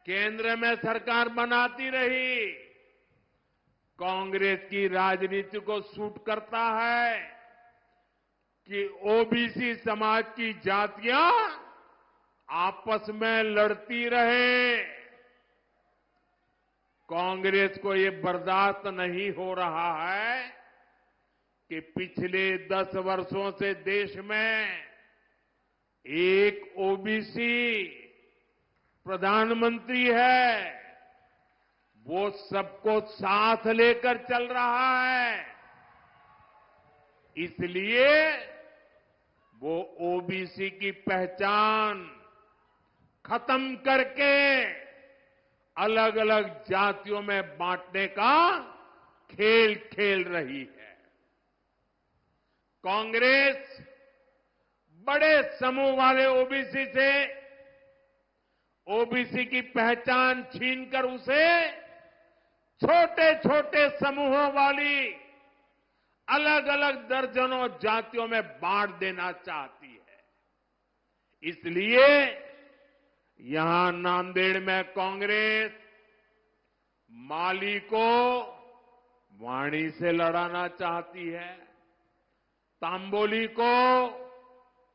केंद्र में सरकार बनाती रही। कांग्रेस की राजनीति को सूट करता है कि ओबीसी समाज की जातियां आपस में लड़ती रहे। कांग्रेस को ये बर्दाश्त नहीं हो रहा है कि पिछले 10 वर्षों से देश में एक ओबीसी प्रधानमंत्री है, वो सबको साथ लेकर चल रहा है। इसलिए वो ओबीसी की पहचान खत्म करके अलग अलग जातियों में बांटने का खेल खेल रही है। कांग्रेस बड़े समूह वाले ओबीसी से ओबीसी की पहचान छीनकर उसे छोटे छोटे समूहों वाली अलग अलग दर्जनों जातियों में बांट देना चाहती है। इसलिए यहां नांदेड़ में कांग्रेस माली को वाणी से लड़ाना चाहती है, तांबोली को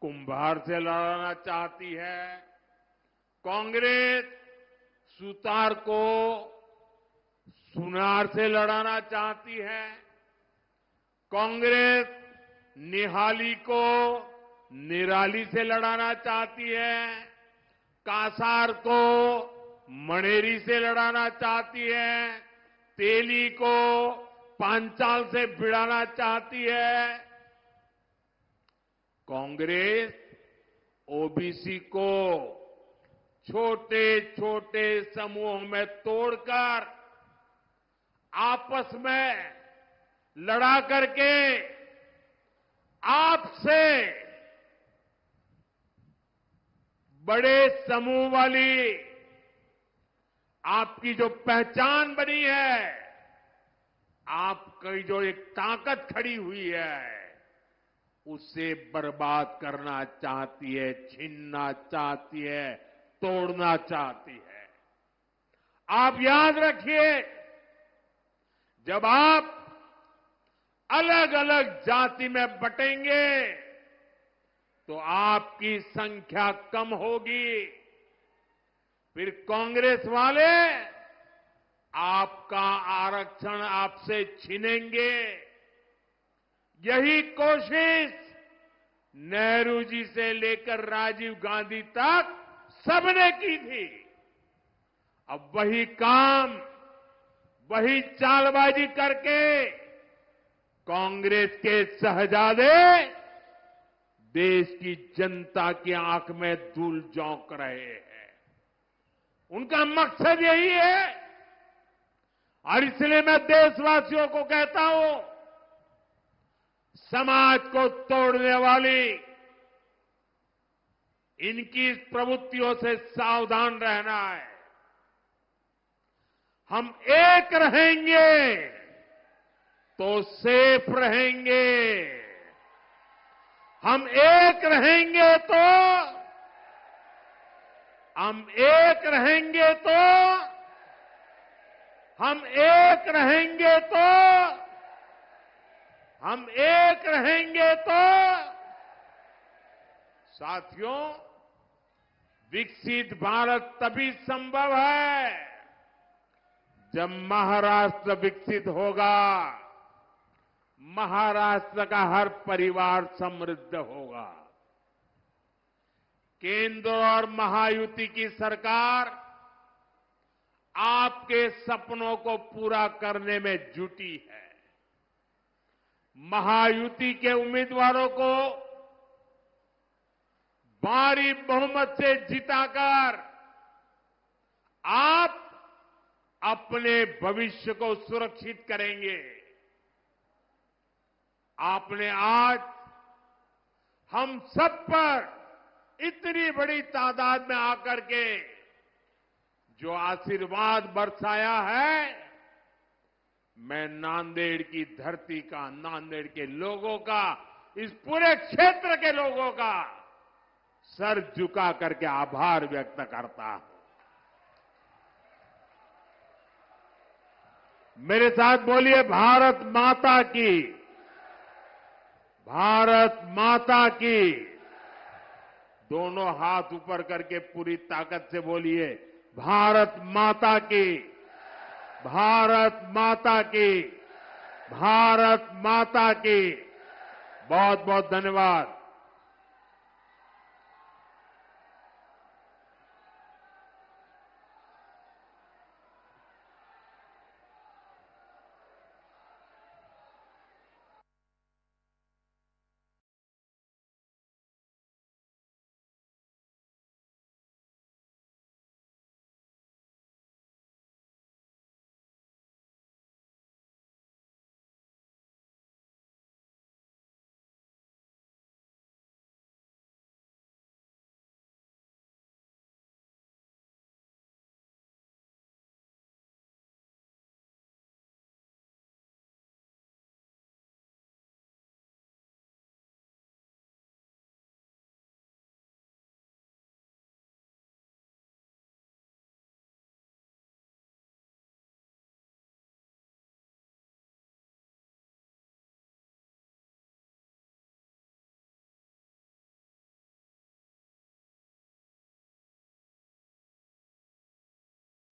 कुंभार से लड़ाना चाहती है, कांग्रेस सुतार को सुनार से लड़ाना चाहती है, कांग्रेस निहाली को निराली से लड़ाना चाहती है, कासार को मणेरी से लड़ाना चाहती है, तेली को पांचाल से भिड़ाना चाहती है। कांग्रेस ओबीसी को छोटे छोटे समूहों में तोड़कर आपस में लड़ा करके आपसे बड़े समूह वाली आपकी जो पहचान बनी है, आपकी जो एक ताकत खड़ी हुई है, उसे बर्बाद करना चाहती है, छीनना चाहती है, तोड़ना चाहती है। आप याद रखिए, जब आप अलग अलग जाति में बटेंगे तो आपकी संख्या कम होगी, फिर कांग्रेस वाले आपका आरक्षण आपसे छीनेंगे। यही कोशिश नेहरू जी से लेकर राजीव गांधी तक सबने की थी। अब वही काम, वही चालबाजी करके कांग्रेस के शहजादे देश की जनता की आंख में धूल झोंक रहे हैं। उनका मकसद यही है, और इसलिए मैं देशवासियों को कहता हूं, समाज को तोड़ने वाली इनकी प्रवृत्तियों से सावधान रहना है। हम एक रहेंगे तो सेफ रहेंगे, हम एक रहेंगे तो हम एक रहेंगे तो हम एक रहेंगे तो हम एक रहेंगे तो साथियों, विकसित भारत तभी संभव है जब महाराष्ट्र विकसित होगा, महाराष्ट्र का हर परिवार समृद्ध होगा। केंद्र और महायुति की सरकार आपके सपनों को पूरा करने में जुटी है। महायुति के उम्मीदवारों को भारी बहुमत से जिताकर आप अपने भविष्य को सुरक्षित करेंगे। आपने आज हम सब पर इतनी बड़ी तादाद में आकर के जो आशीर्वाद बरसाया है, मैं नांदेड़ की धरती का, नांदेड़ के लोगों का, इस पूरे क्षेत्र के लोगों का सर झुका करके आभार व्यक्त करता हूं। मेरे साथ बोलिए, भारत माता की, भारत माता की। दोनों हाथ ऊपर करके पूरी ताकत से बोलिए, भारत माता की, भारत माता की, भारत माता की। बहुत बहुत धन्यवाद।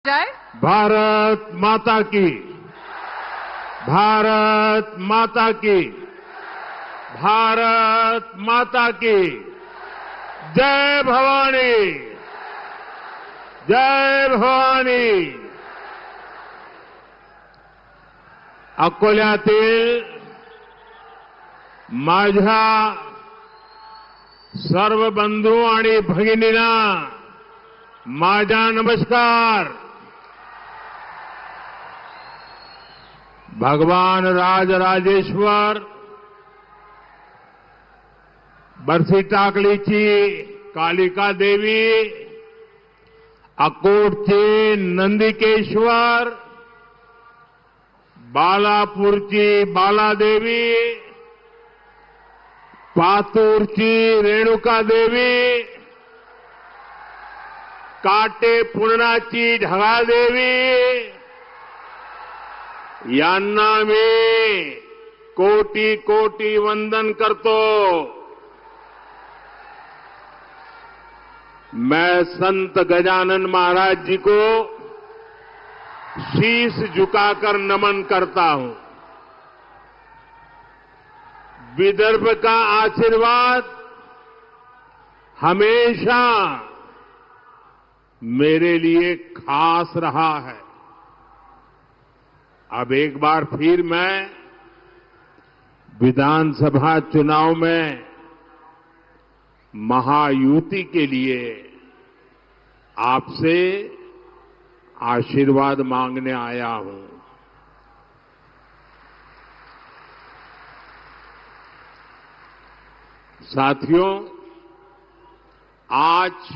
जाए। भारत माता की, भारत माता की, भारत माता की जय भवानी, जय भवानी। अकोल्यातील माझ्या सर्व बंधू आणि भगिनींना माझा नमस्कार। भगवान राजराजेश्वर बरसी टाकलीची कालिका देवी, अकोटचे नंदिकेश्वर, बालापूरची बालादेवी, पातूरची रेणुका देवी, काटे पूर्णाची ढगादेवी यांना मी कोटी कोटी वंदन करतो। मैं संत गजानन महाराज जी को शीश झुकाकर नमन करता हूं। विदर्भ का आशीर्वाद हमेशा मेरे लिए खास रहा है। अब एक बार फिर मैं विधानसभा चुनाव में महायुति के लिए आपसे आशीर्वाद मांगने आया हूं। साथियों, आज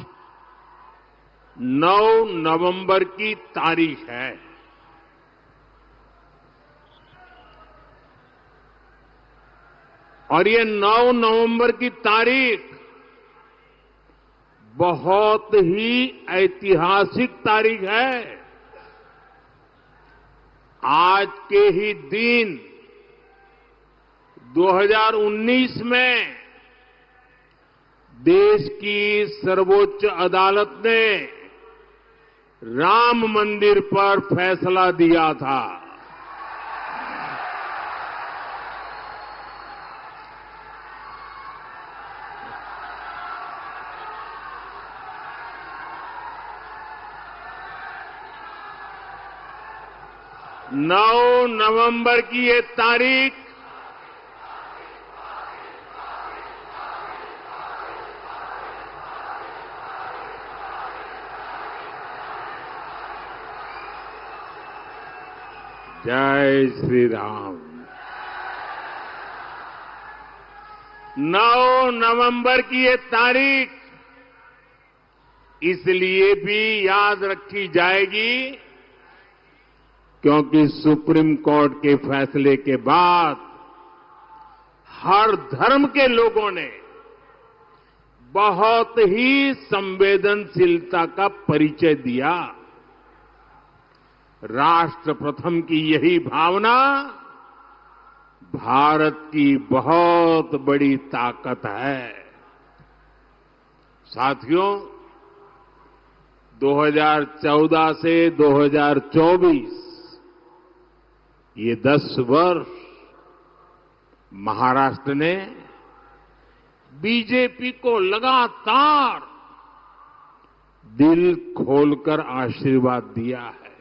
9 नवंबर की तारीख है। और ये 9 नवंबर की तारीख बहुत ही ऐतिहासिक तारीख है। आज के ही दिन 2019 में देश की सर्वोच्च अदालत ने राम मंदिर पर फैसला दिया था। नौ नवंबर की ये तारीख जय श्री राम। 9 नवंबर की ये तारीख इसलिए भी याद रखी जाएगी क्योंकि सुप्रीम कोर्ट के फैसले के बाद हर धर्म के लोगों ने बहुत ही संवेदनशीलता का परिचय दिया। राष्ट्र प्रथम की यही भावना भारत की बहुत बड़ी ताकत है। साथियों, 2014 से 2024 ये 10 वर्ष महाराष्ट्र ने बीजेपी को लगातार दिल खोलकर आशीर्वाद दिया है।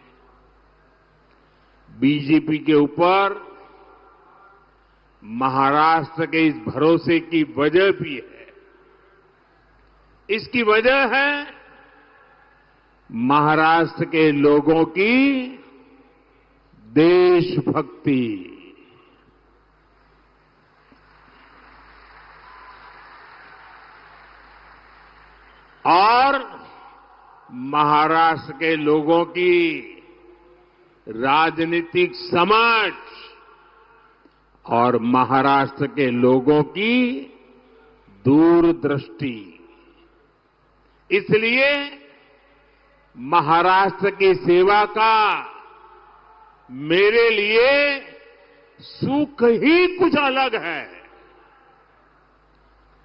बीजेपी के ऊपर महाराष्ट्र के इस भरोसे की वजह भी है। इसकी वजह है महाराष्ट्र के लोगों की देशभक्ति। और महाराष्ट्र के लोगों की राजनीतिक समझ और महाराष्ट्र के लोगों की दूरदृष्टि। इसलिए महाराष्ट्र की सेवा का मेरे लिए सुख ही कुछ अलग है।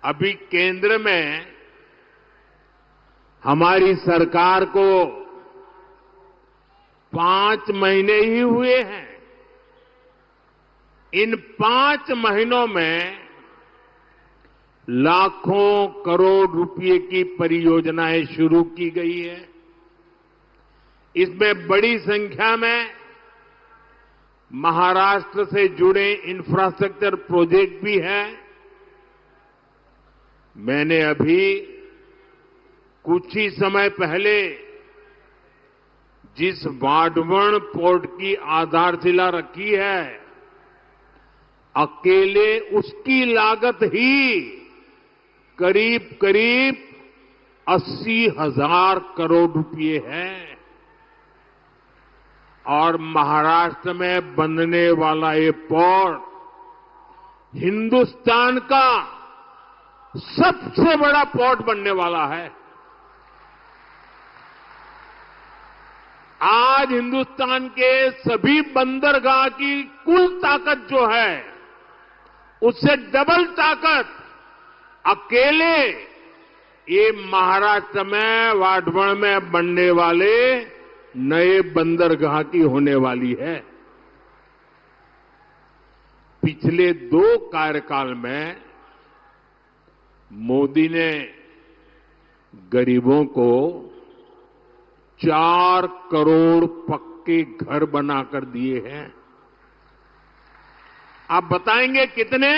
अभी केंद्र में हमारी सरकार को 5 महीने ही हुए हैं। इन 5 महीनों में लाखों करोड़ रुपए की परियोजनाएं शुरू की गई है। इसमें बड़ी संख्या में महाराष्ट्र से जुड़े इंफ्रास्ट्रक्चर प्रोजेक्ट भी हैं। मैंने अभी कुछ ही समय पहले जिस वाढवण पोर्ट की आधारशिला रखी है, अकेले उसकी लागत ही करीब करीब 80,000 करोड़ रुपए है। और महाराष्ट्र में बनने वाला ये पोर्ट हिंदुस्तान का सबसे बड़ा पोर्ट बनने वाला है। आज हिंदुस्तान के सभी बंदरगाह की कुल ताकत जो है, उससे डबल ताकत अकेले ये महाराष्ट्र में वाढवण में बनने वाले नए बंदरगाह की होने वाली है। पिछले 2 कार्यकाल में मोदी ने गरीबों को 4 करोड़ पक्के घर बनाकर दिए हैं। आप बताएंगे कितने?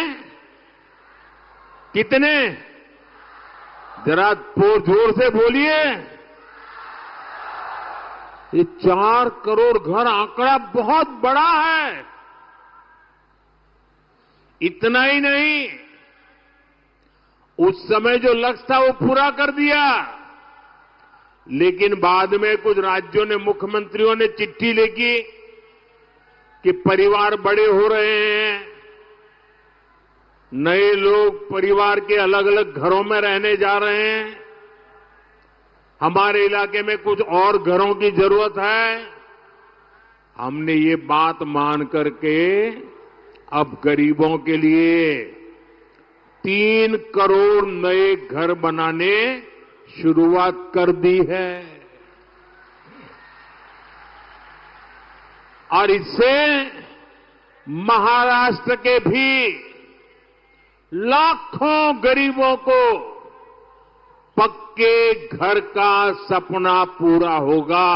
कितने? जरा जोर से बोलिए। ये 4 करोड़ घर आंकड़ा बहुत बड़ा है। इतना ही नहीं, उस समय जो लक्ष्य था वो पूरा कर दिया, लेकिन बाद में कुछ राज्यों ने, मुख्यमंत्रियों ने चिट्ठी लिखी कि परिवार बड़े हो रहे हैं, नए लोग परिवार के अलग अलग घरों में रहने जा रहे हैं, हमारे इलाके में कुछ और घरों की जरूरत है। हमने ये बात मान करके अब गरीबों के लिए 3 करोड़ नए घर बनाने शुरुआत कर दी है। और इससे महाराष्ट्र के भी लाखों गरीबों को पक्के घर का सपना पूरा होगा।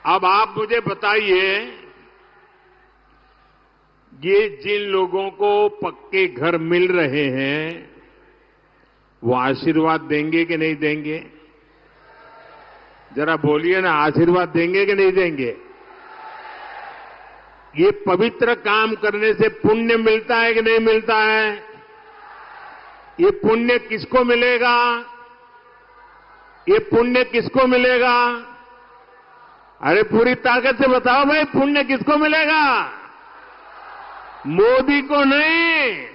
अब आप मुझे बताइए, ये जिन लोगों को पक्के घर मिल रहे हैं, वो आशीर्वाद देंगे कि नहीं देंगे? जरा बोलिए ना, आशीर्वाद देंगे कि नहीं देंगे? ये पवित्र काम करने से पुण्य मिलता है कि नहीं मिलता है? ये पुण्य किसको मिलेगा? ये पुण्य किसको मिलेगा? अरे पूरी ताकत से बताओ भाई, पुण्य किसको मिलेगा? मोदी को नहीं,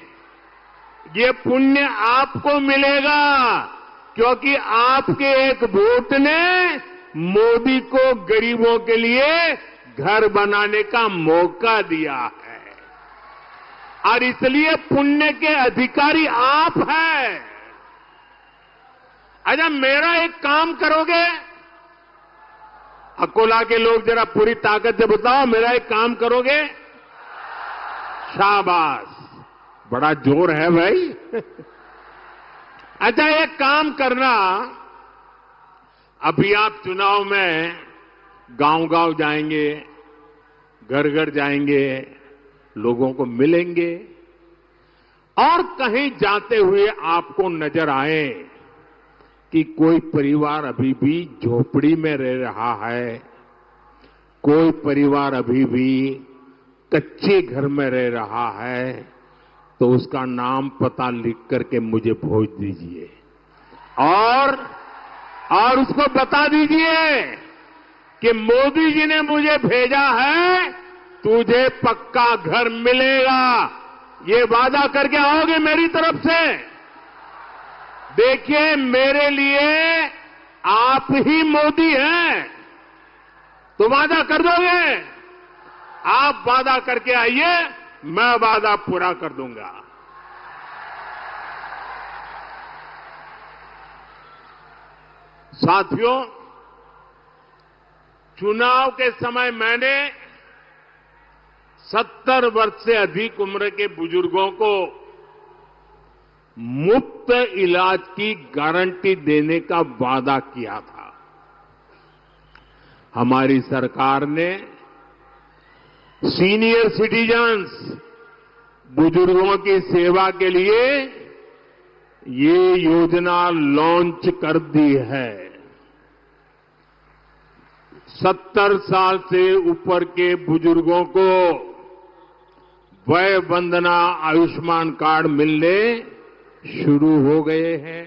ये पुण्य आपको मिलेगा, क्योंकि आपके एक वोट ने मोदी को गरीबों के लिए घर बनाने का मौका दिया है। और इसलिए पुण्य के अधिकारी आप हैं। अच्छा, मेरा एक काम करोगे? अकोला के लोग जरा पूरी ताकत से बताओ, मेरा एक काम करोगे? शाबाश, बड़ा जोर है भाई। अच्छा, एक काम करना, अभी आप चुनाव में गांव-गांव जाएंगे, घर-घर जाएंगे, लोगों को मिलेंगे, और कहीं जाते हुए आपको नजर आए कि कोई परिवार अभी भी झोपड़ी में रह रहा है, कोई परिवार अभी भी कच्चे घर में रह रहा है, तो उसका नाम पता लिख करके मुझे भेज दीजिए और उसको बता दीजिए कि मोदी जी ने मुझे भेजा है, तुझे पक्का घर मिलेगा। ये वादा करके आओगे मेरी तरफ से? देखिए, मेरे लिए आप ही मोदी हैं, तो वादा कर दोगे? आप वादा करके आइए, मैं वादा पूरा कर दूंगा। साथियों, चुनाव के समय मैंने 70 वर्ष से अधिक उम्र के बुजुर्गों को मुफ्त इलाज की गारंटी देने का वादा किया था। हमारी सरकार ने सीनियर सिटीजन्स, बुजुर्गों की सेवा के लिए ये योजना लॉन्च कर दी है। 70 साल से ऊपर के बुजुर्गों को वय वंदना आयुष्मान कार्ड मिलने शुरू हो गए हैं।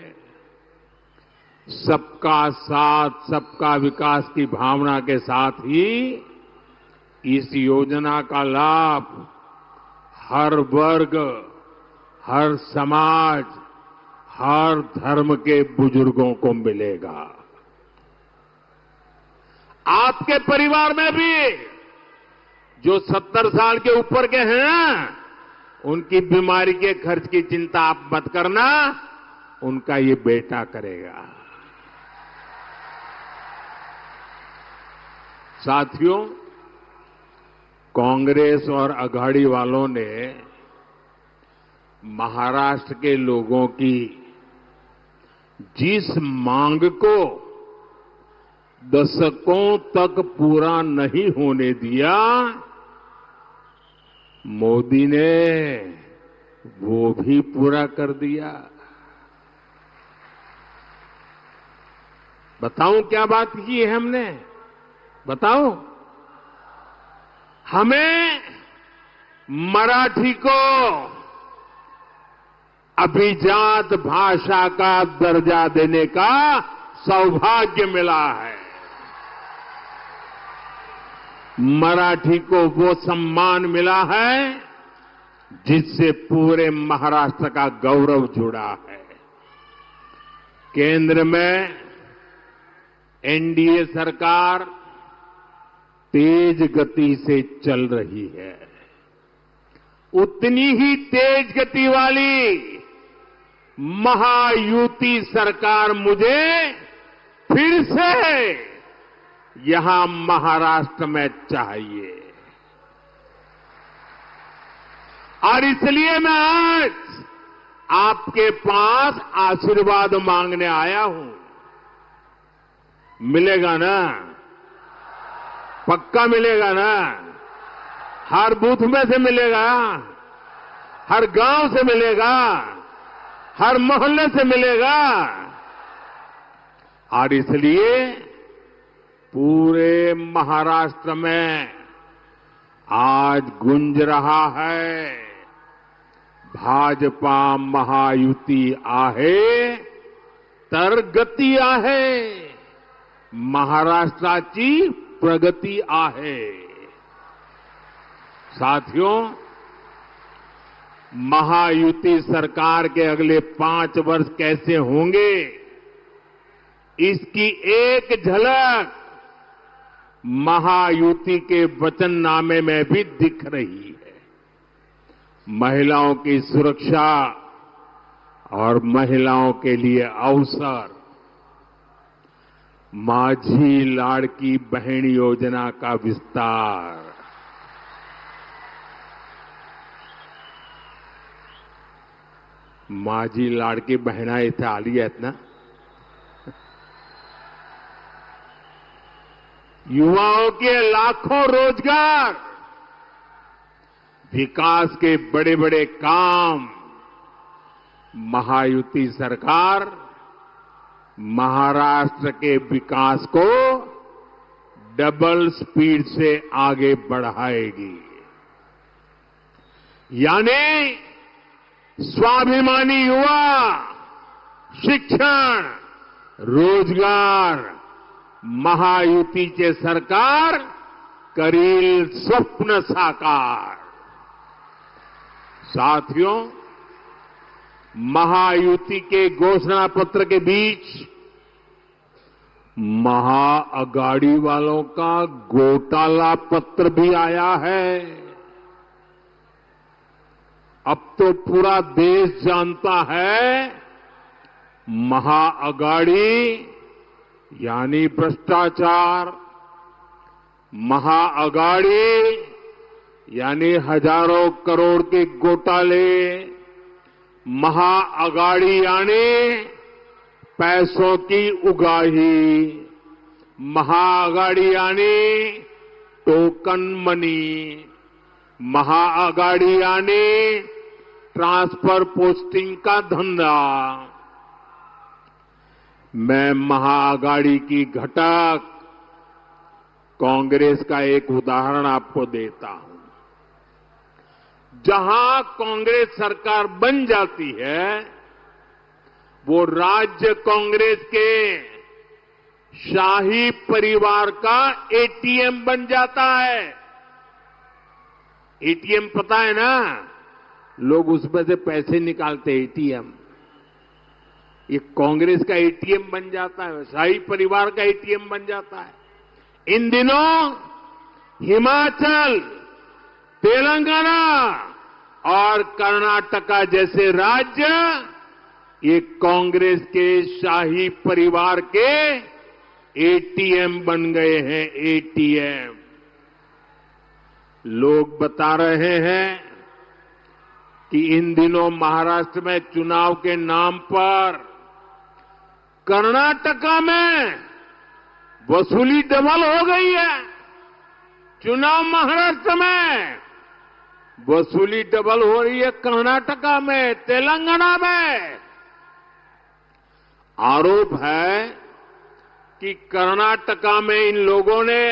सबका साथ, सबका विकास की भावना के साथ ही इस योजना का लाभ हर वर्ग, हर समाज, हर धर्म के बुजुर्गों को मिलेगा। आपके परिवार में भी जो 70 साल के ऊपर के हैं, उनकी बीमारी के खर्च की चिंता आप मत करना, उनका ये बेटा करेगा। साथियों, कांग्रेस और अघाड़ी वालों ने महाराष्ट्र के लोगों की जिस मांग को दशकों तक पूरा नहीं होने दिया, मोदी ने वो भी पूरा कर दिया। बताऊं क्या बात की है हमने? बताऊं? हमें मराठी को अभिजात भाषा का दर्जा देने का सौभाग्य मिला है। मराठी को वो सम्मान मिला है जिससे पूरे महाराष्ट्र का गौरव जुड़ा है। केंद्र में एनडीए सरकार तेज गति से चल रही है। उतनी ही तेज गति वाली महायुति सरकार मुझे फिर से यहां महाराष्ट्र में चाहिए। और इसलिए मैं आज आपके पास आशीर्वाद मांगने आया हूं। मिलेगा ना? पक्का मिलेगा ना? हर बूथ में से मिलेगा, हर गांव से मिलेगा, हर मोहल्ले से मिलेगा। और इसलिए पूरे महाराष्ट्र में आज गूंज रहा है, भाजपा महायुति आहे तर गती आहे, महाराष्ट्राची प्रगती आहे। साथियों, महायुति सरकार के अगले 5 वर्ष कैसे होंगे, इसकी एक झलक महायुति के वचननामे में भी दिख रही है। महिलाओं की सुरक्षा और महिलाओं के लिए अवसर, माझी लाड़की बहन योजना का विस्तार, माझी लाड़की बहना इथे आली आहेत ना, युवाओं के लाखों रोजगार, विकास के बड़े बड़े काम, महायुति सरकार महाराष्ट्र के विकास को डबल स्पीड से आगे बढ़ाएगी। यानी स्वाभिमानी युवा, शिक्षण, रोजगार, महायुतीचे सरकार करील स्वप्न साकार। साथियों, महायुति के घोषणा पत्र के बीच महाअघाड़ी वालों का घोटाला पत्र भी आया है। अब तो पूरा देश जानता है, महाअघाड़ी यानी भ्रष्टाचार, महाअगाड़ी यानी हजारों करोड़ के घोटाले, महाअगाड़ी यानी पैसों की उगाही, महाअगाड़ी यानी टोकन मनी, महाअगाड़ी यानी ट्रांसफर पोस्टिंग का धंधा। मैं महाअगाड़ी की घटक कांग्रेस का एक उदाहरण आपको देता हूं। जहां कांग्रेस सरकार बन जाती है, वो राज्य कांग्रेस के शाही परिवार का एटीएम बन जाता है। एटीएम पता है ना, लोग उसमें से पैसे निकालते हैं, एटीएम। ये कांग्रेस का एटीएम बन जाता है, शाही परिवार का एटीएम बन जाता है। इन दिनों हिमाचल, तेलंगाना और कर्नाटका जैसे राज्य ये कांग्रेस के शाही परिवार के एटीएम बन गए हैं, एटीएम। लोग बता रहे हैं कि इन दिनों महाराष्ट्र में चुनाव के नाम पर कर्नाटका में वसूली डबल हो गई है। चुनाव महाराष्ट्र में, वसूली डबल हो रही है कर्नाटका में, तेलंगाना में। आरोप है कि कर्नाटका में इन लोगों ने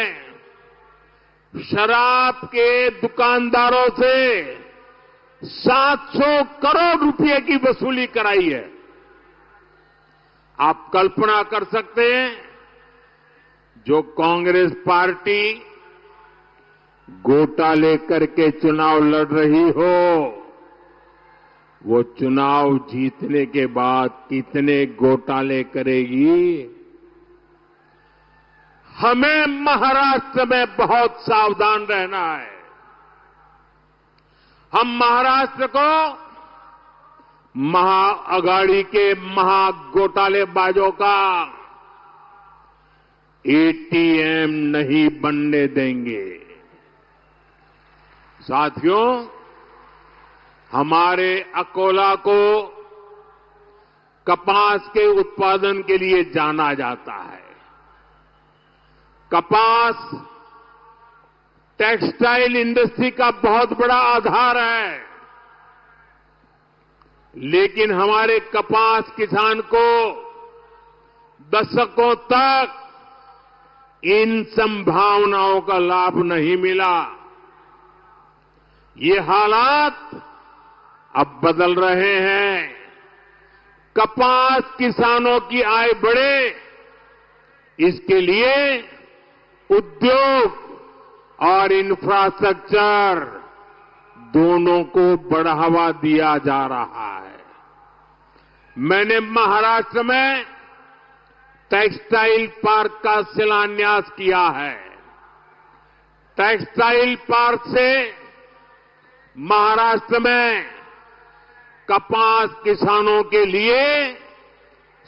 शराब के दुकानदारों से 700 करोड़ रुपए की वसूली कराई है। आप कल्पना कर सकते हैं, जो कांग्रेस पार्टी घोटाले करके चुनाव लड़ रही हो, वो चुनाव जीतने के बाद कितने घोटाले करेगी। हमें महाराष्ट्र में बहुत सावधान रहना है। हम महाराष्ट्र को महाअगाड़ी के महाघोटालेबाजों का एटीएम नहीं बनने देंगे। साथियों, हमारे अकोला को कपास के उत्पादन के लिए जाना जाता है। कपास टेक्सटाइल इंडस्ट्री का बहुत बड़ा आधार है, लेकिन हमारे कपास किसान को दशकों तक इन संभावनाओं का लाभ नहीं मिला। ये हालात अब बदल रहे हैं। कपास किसानों की आय बढ़े, इसके लिए उद्योग और इंफ्रास्ट्रक्चर दोनों को बढ़ावा दिया जा रहा है। मैंने महाराष्ट्र में टेक्सटाइल पार्क का शिलान्यास किया है। टेक्सटाइल पार्क से महाराष्ट्र में कपास किसानों के लिए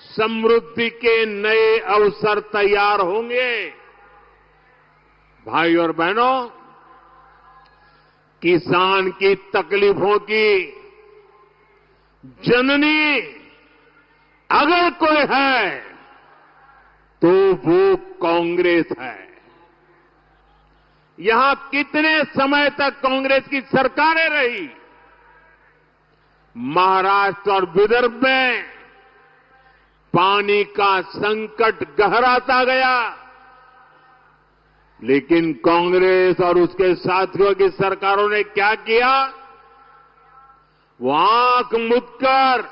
समृद्धि के नए अवसर तैयार होंगे। भाई और बहनों, किसान की तकलीफों की जननी अगर कोई है तो वो कांग्रेस है। यहां कितने समय तक कांग्रेस की सरकारें रही। महाराष्ट्र और विदर्भ में पानी का संकट गहराता गया, लेकिन कांग्रेस और उसके साथियों की सरकारों ने क्या किया? वो आंख मूंदकर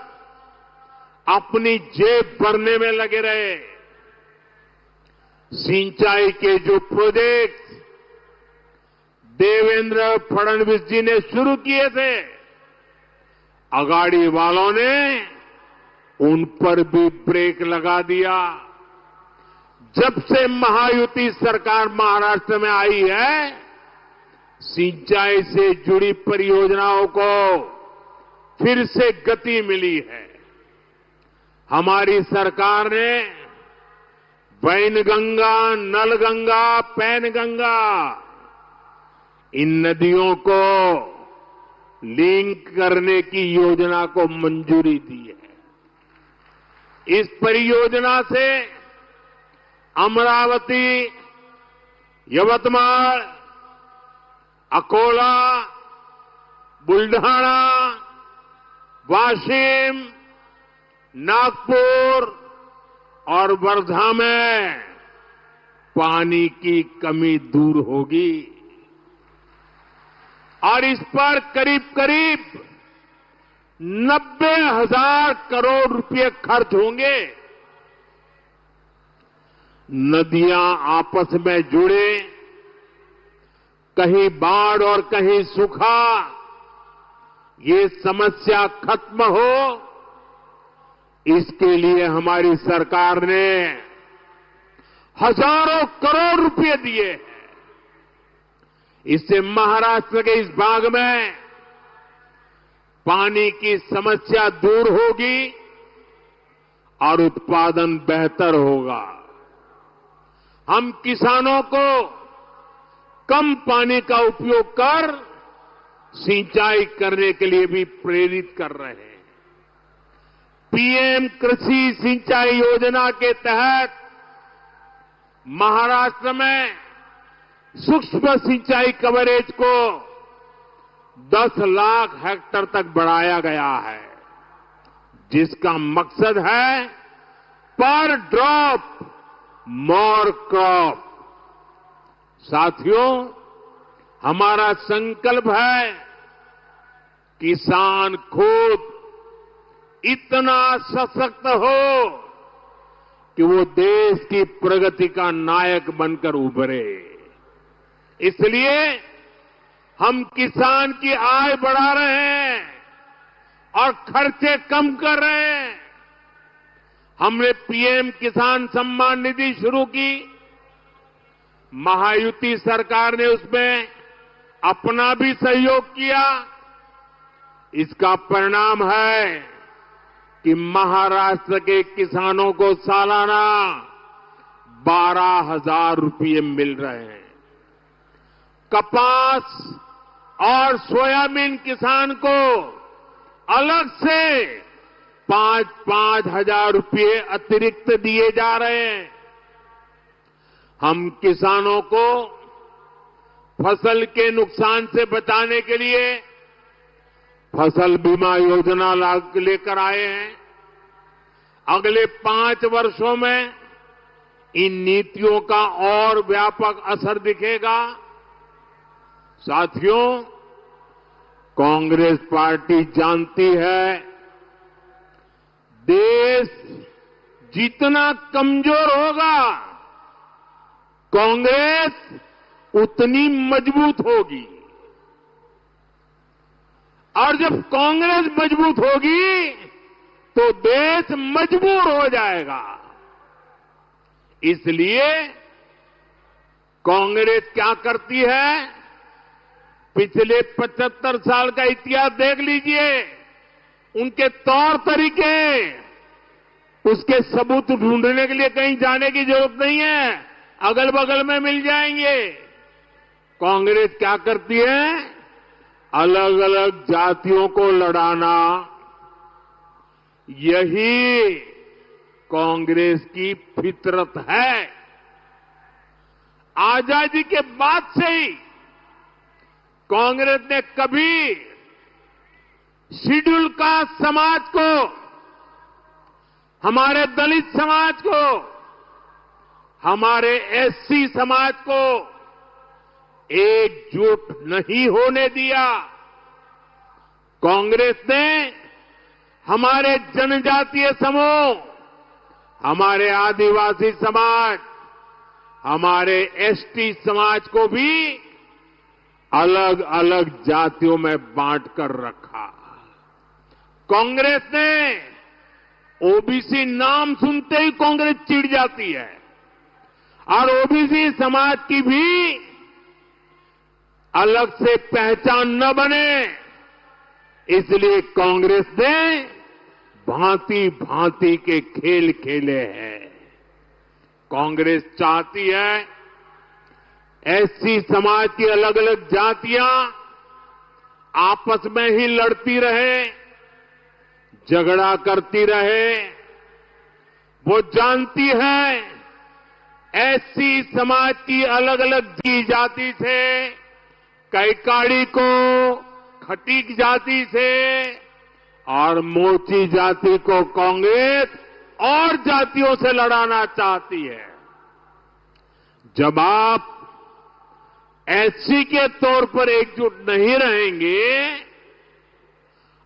अपनी जेब भरने में लगे रहे। सिंचाई के जो प्रोजेक्ट देवेंद्र फडणवीस जी ने शुरू किए थे, अगाड़ी वालों ने उन पर भी ब्रेक लगा दिया। जब से महायुति सरकार महाराष्ट्र में आई है, सिंचाई से जुड़ी परियोजनाओं को फिर से गति मिली है। हमारी सरकार ने वैनगंगा, नलगंगा, पैनगंगा, इन नदियों को लिंक करने की योजना को मंजूरी दी है। इस परियोजना से अमरावती, यवतमाल, अकोला, बुल्ढाना, वाशिम, नागपुर और वर्धा में पानी की कमी दूर होगी और इस पर करीब करीब 90,000 करोड़ रुपए खर्च होंगे। नदियां आपस में जुड़े, कहीं बाढ़ और कहीं सूखा, ये समस्या खत्म हो, इसके लिए हमारी सरकार ने हजारों करोड़ रुपए दिए हैं। इससे महाराष्ट्र के इस भाग में पानी की समस्या दूर होगी और उत्पादन बेहतर होगा। हम किसानों को कम पानी का उपयोग कर सिंचाई करने के लिए भी प्रेरित कर रहे हैं। पीएम कृषि सिंचाई योजना के तहत महाराष्ट्र में सूक्ष्म सिंचाई कवरेज को 10 लाख हेक्टेयर तक बढ़ाया गया है, जिसका मकसद है पर ड्रॉप मोर क्रॉप। साथियों, हमारा संकल्प है किसान खुद इतना सशक्त हो कि वो देश की प्रगति का नायक बनकर उभरे। इसलिए हम किसान की आय बढ़ा रहे हैं और खर्चे कम कर रहे हैं। हमने पीएम किसान सम्मान निधि शुरू की। महायुति सरकार ने उसमें अपना भी सहयोग किया। इसका परिणाम है कि महाराष्ट्र के किसानों को सालाना 12,000 रुपये मिल रहे हैं। कपास और सोयाबीन किसान को अलग से 5-5 हजार रुपये अतिरिक्त दिए जा रहे हैं। हम किसानों को फसल के नुकसान से बचाने के लिए फसल बीमा योजना लेकर आए हैं। अगले 5 वर्षों में इन नीतियों का और व्यापक असर दिखेगा। साथियों, कांग्रेस पार्टी जानती है देश जितना कमजोर होगा, कांग्रेस उतनी मजबूत होगी और जब कांग्रेस मजबूत होगी तो देश मजबूर हो जाएगा। इसलिए कांग्रेस क्या करती है, पिछले 75 साल का इतिहास देख लीजिए, उनके तौर तरीके, उसके सबूत ढूंढने के लिए कहीं जाने की जरूरत नहीं है, अगल बगल में मिल जाएंगे। कांग्रेस क्या करती है, अलग अलग जातियों को लड़ाना, यही कांग्रेस की फितरत है। आजादी के बाद से ही कांग्रेस ने कभी शेड्यूल कास्ट समाज को, हमारे दलित समाज को, हमारे एससी समाज को एकजुट नहीं होने दिया। कांग्रेस ने हमारे जनजातीय समूह, हमारे आदिवासी समाज, हमारे एसटी समाज को भी अलग अलग जातियों में बांट कर रखा। कांग्रेस ने ओबीसी नाम सुनते ही कांग्रेस चिढ़ जाती है और ओबीसी समाज की भी अलग से पहचान न बने, इसलिए कांग्रेस ने भांति भांति के खेल खेले हैं। कांग्रेस चाहती है एससी समाज की अलग अलग जातियां आपस में ही लड़ती रहे, झगड़ा करती रहे। वो जानती है एससी समाज की अलग अलग जाति से, कैकाड़ी को खटीक जाति से और मोची जाति को कांग्रेस और जातियों से लड़ाना चाहती है। जब आप एससी के तौर पर एकजुट नहीं रहेंगे,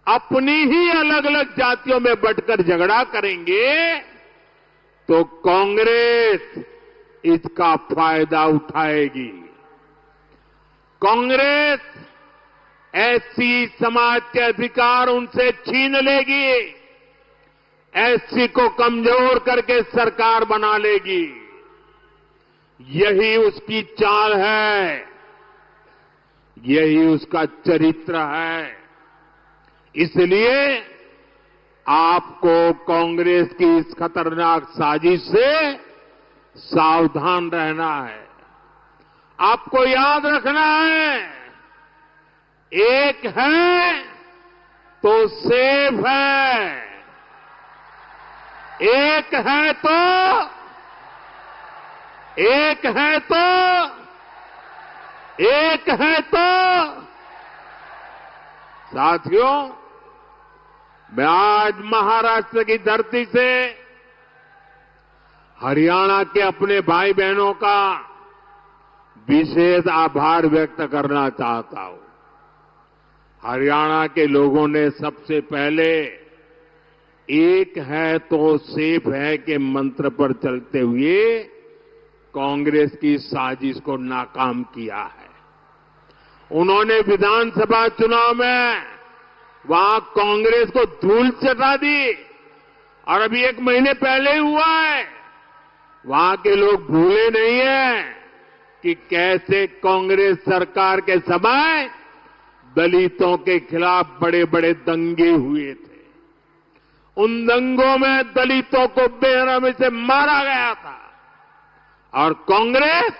अपनी ही अलग अलग जातियों में बंटकर झगड़ा करेंगे, तो कांग्रेस इसका फायदा उठाएगी। कांग्रेस एससी समाज के अधिकार उनसे छीन लेगी, एससी को कमजोर करके सरकार बना लेगी। यही उसकी चाल है, यही उसका चरित्र है। इसलिए आपको कांग्रेस की इस खतरनाक साजिश से सावधान रहना है। आपको याद रखना है, एक है तो सेफ है, एक है तो साथियों, मैं आज महाराष्ट्र की धरती से हरियाणा के अपने भाई बहनों का विशेष आभार व्यक्त करना चाहता हूं। हरियाणा के लोगों ने सबसे पहले एक है तो सेफ है के मंत्र पर चलते हुए कांग्रेस की साजिश को नाकाम किया है। उन्होंने विधानसभा चुनाव में वहां कांग्रेस को धूल चटा दी, और अभी 1 महीने पहले ही हुआ है। वहां के लोग भूले नहीं हैं कि कैसे कांग्रेस सरकार के समय दलितों के खिलाफ बड़े बड़े दंगे हुए थे। उन दंगों में दलितों को बेरहमी से मारा गया था, और कांग्रेस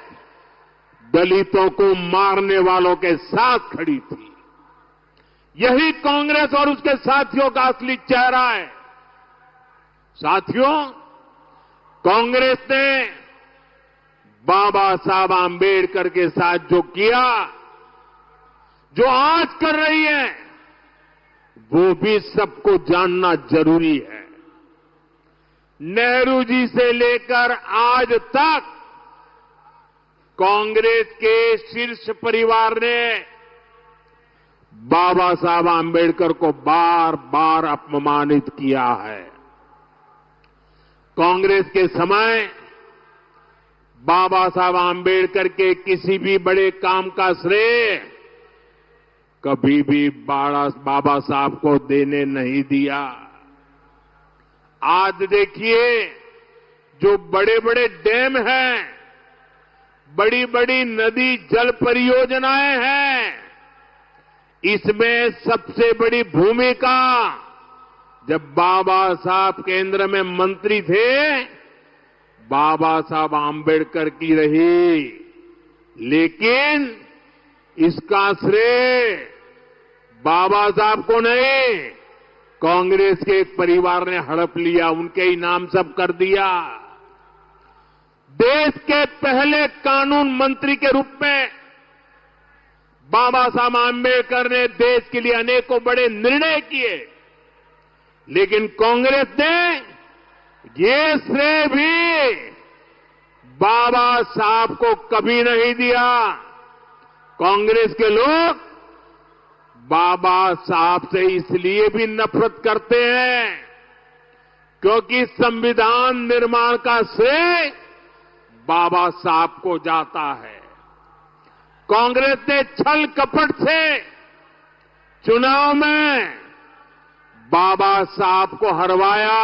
दलितों को मारने वालों के साथ खड़ी थी। यही कांग्रेस और उसके साथियों का असली चेहरा है। साथियों, कांग्रेस ने बाबा साहब आंबेडकर के साथ जो किया, जो आज कर रही है, वो भी सबको जानना जरूरी है। नेहरू जी से लेकर आज तक कांग्रेस के शीर्ष परिवार ने बाबा साहब आंबेडकर को बार बार अपमानित किया है। कांग्रेस के समय बाबा साहब आंबेडकर के किसी भी बड़े काम का श्रेय कभी भी बाबा साहब को देने नहीं दिया। आज देखिए, जो बड़े बड़े डैम हैं, बड़ी बड़ी नदी जल परियोजनाएं हैं, इसमें सबसे बड़ी भूमिका जब बाबा साहब केंद्र में मंत्री थे, बाबा साहब आंबेडकर की रही। लेकिन इसका श्रेय बाबा साहब को नहीं, कांग्रेस के एक परिवार ने हड़प लिया, उनके ही नाम सब कर दिया। देश के पहले कानून मंत्री के रूप में बाबा साहब आंबेडकर ने देश के लिए अनेकों बड़े निर्णय किए, लेकिन कांग्रेस ने ये श्रेय भी बाबा साहब को कभी नहीं दिया। कांग्रेस के लोग बाबा साहब से इसलिए भी नफरत करते हैं क्योंकि संविधान निर्माण का श्रेय बाबा साहब को जाता है। कांग्रेस ने छल कपट से चुनाव में बाबा साहब को हरवाया।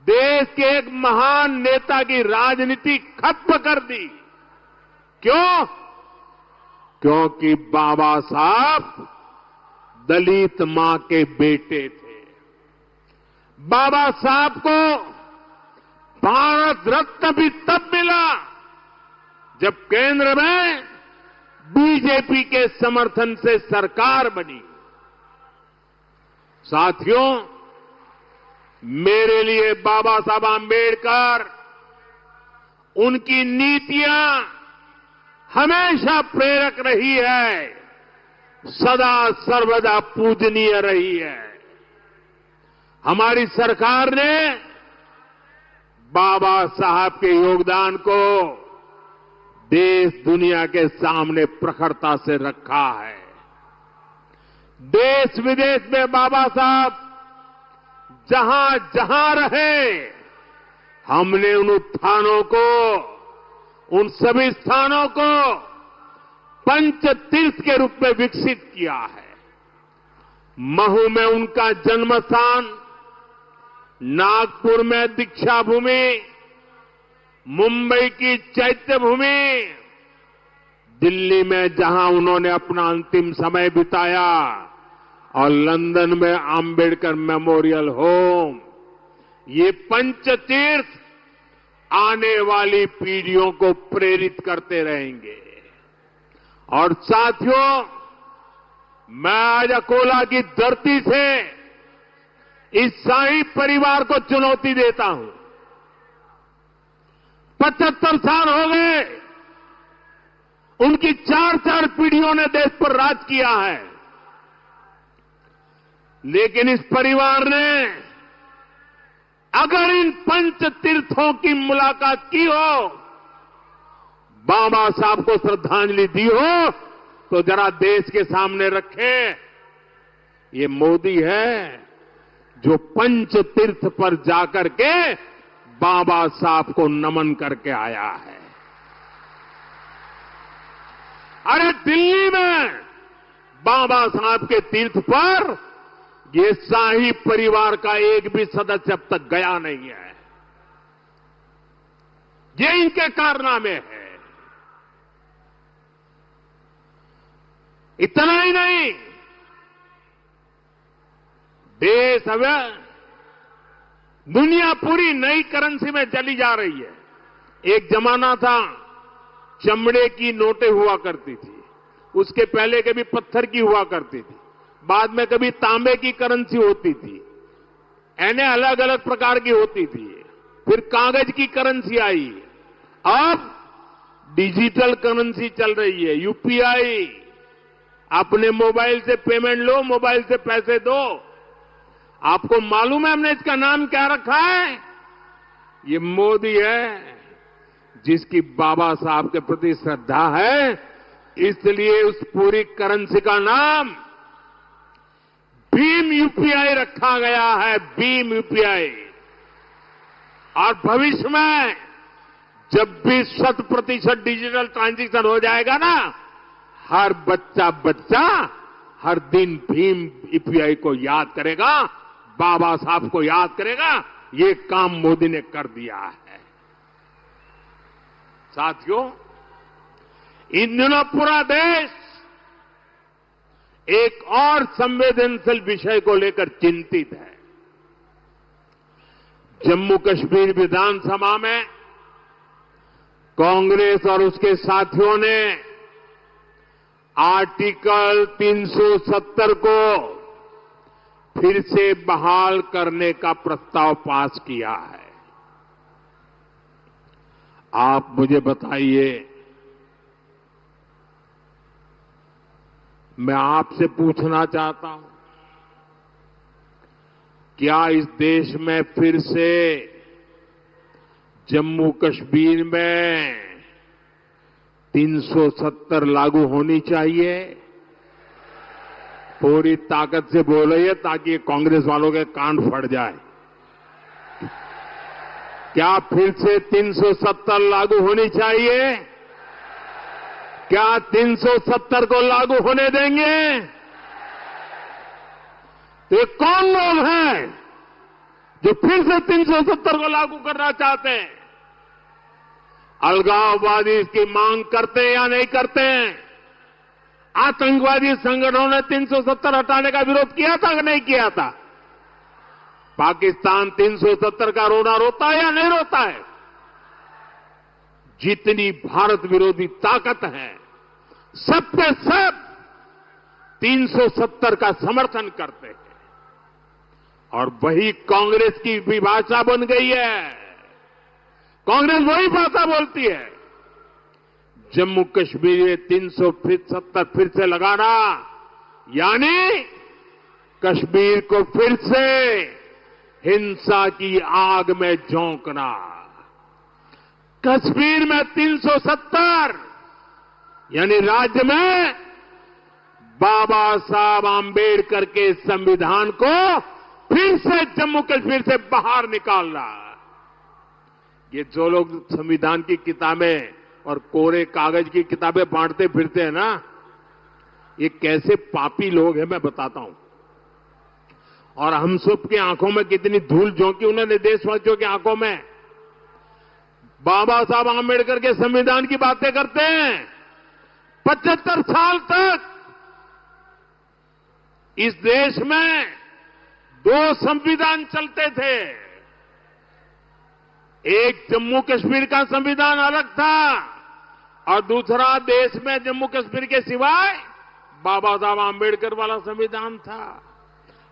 देश के एक महान नेता की राजनीति खत्म कर दी। क्यों? क्योंकि बाबा साहब दलित मां के बेटे थे। बाबा साहब को भारत रत्न भी तब मिला जब केंद्र में बीजेपी के समर्थन से सरकार बनी। साथियों, मेरे लिए बाबा साहब आंबेडकर, उनकी नीतियां हमेशा प्रेरक रही है, सदा सर्वदा पूजनीय रही है। हमारी सरकार ने बाबा साहब के योगदान को देश दुनिया के सामने प्रखरता से रखा है। देश विदेश में बाबा साहब जहां जहां रहे, हमने उन स्थानों को, उन सभी स्थानों को पंच तीर्थ के रूप में विकसित किया है। महू में उनका जन्म स्थान, नागपुर में दीक्षा भूमि, मुंबई की चैत्य भूमि, दिल्ली में जहां उन्होंने अपना अंतिम समय बिताया, और लंदन में आंबेडकर मेमोरियल होम, ये पंच तीर्थ आने वाली पीढ़ियों को प्रेरित करते रहेंगे। और साथियों, मैं आज अकोला की धरती से इस शाही परिवार को चुनौती देता हूं। 75 साल हो गए, उनकी 4 पीढ़ियों ने देश पर राज किया है, लेकिन इस परिवार ने अगर इन पंच तीर्थों की मुलाकात की हो, बाबा साहब को श्रद्धांजलि दी हो, तो जरा देश के सामने रखें। ये मोदी है जो पंच तीर्थ पर जाकर के बाबा साहब को नमन करके आया है। अरे दिल्ली में बाबा साहब के तीर्थ पर ये शाही परिवार का एक भी सदस्य अब तक गया नहीं है। ये इनके कारनामे है। इतना ही नहीं, देश अब दुनिया पूरी नई करेंसी में चली जा रही है। एक जमाना था चमड़े की नोटें हुआ करती थी, उसके पहले कभी पत्थर की हुआ करती थी, बाद में कभी तांबे की करेंसी होती थी, यानी अलग अलग प्रकार की होती थी। फिर कागज की करेंसी आई, अब डिजिटल करेंसी चल रही है, यूपीआई। अपने मोबाइल से पेमेंट लो, मोबाइल से पैसे दो। आपको मालूम है हमने इसका नाम क्या रखा है? ये मोदी है, जिसकी बाबा साहब के प्रति श्रद्धा है, इसलिए उस पूरी करेंसी का नाम भीम यूपीआई रखा गया है, भीम यूपीआई। और भविष्य में जब भी 100% डिजिटल ट्रांजैक्शन हो जाएगा ना, हर बच्चा हर दिन भीम यूपीआई को याद करेगा, बाबा साहब को याद करेगा। ये काम मोदी ने कर दिया है। साथियों, इन दिनों पूरा देश एक और संवेदनशील विषय को लेकर चिंतित है। जम्मू कश्मीर विधानसभा में कांग्रेस और उसके साथियों ने आर्टिकल 370 को फिर से बहाल करने का प्रस्ताव पास किया है। आप मुझे बताइए, मैं आपसे पूछना चाहता हूं, क्या इस देश में फिर से जम्मू कश्मीर में 370 लागू होनी चाहिए? पूरी ताकत से बोलिए ताकि कांग्रेस वालों के कान फट जाए। क्या फिर से 370 लागू होनी चाहिए? क्या 370 को लागू होने देंगे? तो ये कौन लोग हैं जो फिर से 370 को लागू करना चाहते हैं? अलगाववादी इसकी मांग करते हैं या नहीं करते हैं? आतंकवादी संगठनों ने 370 हटाने का विरोध किया था कि नहीं किया था? पाकिस्तान 370 का रोना रोता है या नहीं रोता है? जितनी भारत विरोधी ताकत है, सब पे सब 370 का समर्थन करते हैं। और वही कांग्रेस की भी भाषा बन गई है। कांग्रेस वही भाषा बोलती है। जम्मू कश्मीर में 370 फिर से लगाना यानी कश्मीर को फिर से हिंसा की आग में झोंकना। कश्मीर में 370 यानी राज्य में बाबा साहब आंबेडकर के संविधान को फिर से जम्मू कश्मीर से बाहर निकालना। ये जो लोग संविधान की किताबें और कोरे कागज की किताबें बांटते फिरते हैं ना, ये कैसे पापी लोग हैं मैं बताता हूं। और हम सब की आंखों में कितनी धूल झोंकी उन्होंने देशवासियों की आंखों में। बाबा साहब आंबेडकर के संविधान की बातें करते हैं। 75 साल तक इस देश में 2 संविधान चलते थे। एक जम्मू कश्मीर का संविधान अलग था और दूसरा देश में जम्मू कश्मीर के सिवाय बाबा साहब आंबेडकर वाला संविधान था।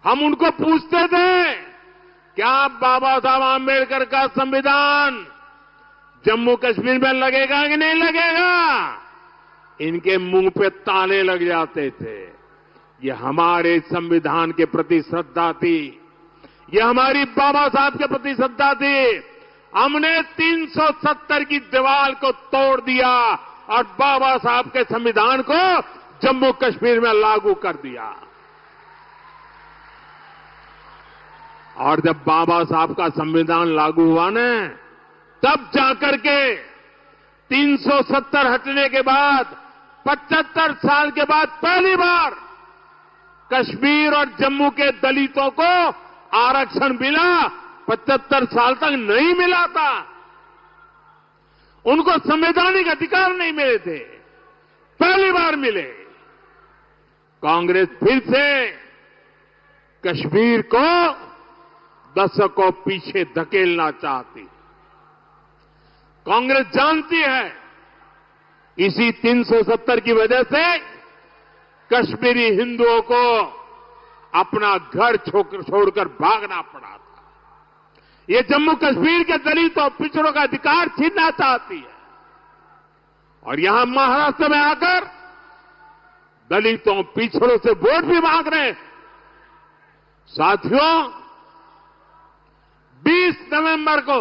हम उनको पूछते थे, क्या बाबा साहब आंबेडकर का संविधान जम्मू कश्मीर में लगेगा कि नहीं लगेगा? इनके मुंह पे ताले लग जाते थे। ये हमारे संविधान के प्रति श्रद्धा थी, ये हमारी बाबा साहब के प्रति श्रद्धा थी। हमने 370 की दीवार को तोड़ दिया और बाबा साहब के संविधान को जम्मू कश्मीर में लागू कर दिया। और जब बाबा साहब का संविधान लागू हुआ न, तब जाकर के 370 हटने के बाद 75 साल के बाद पहली बार कश्मीर और जम्मू के दलितों को आरक्षण मिला। 75 साल तक नहीं मिला था। उनको संवैधानिक अधिकार नहीं मिले थे, पहली बार मिले। कांग्रेस फिर से कश्मीर को दशकों पीछे धकेलना चाहती। कांग्रेस जानती है इसी 370 की वजह से कश्मीरी हिंदुओं को अपना घर छोड़कर भागना पड़ा था। ये जम्मू कश्मीर के दलितों पिछड़ों का अधिकार छीनना चाहती है और यहां महाराष्ट्र में आकर दलितों पिछड़ों से वोट भी मांग रहे हैं। साथियों, 20 नवंबर को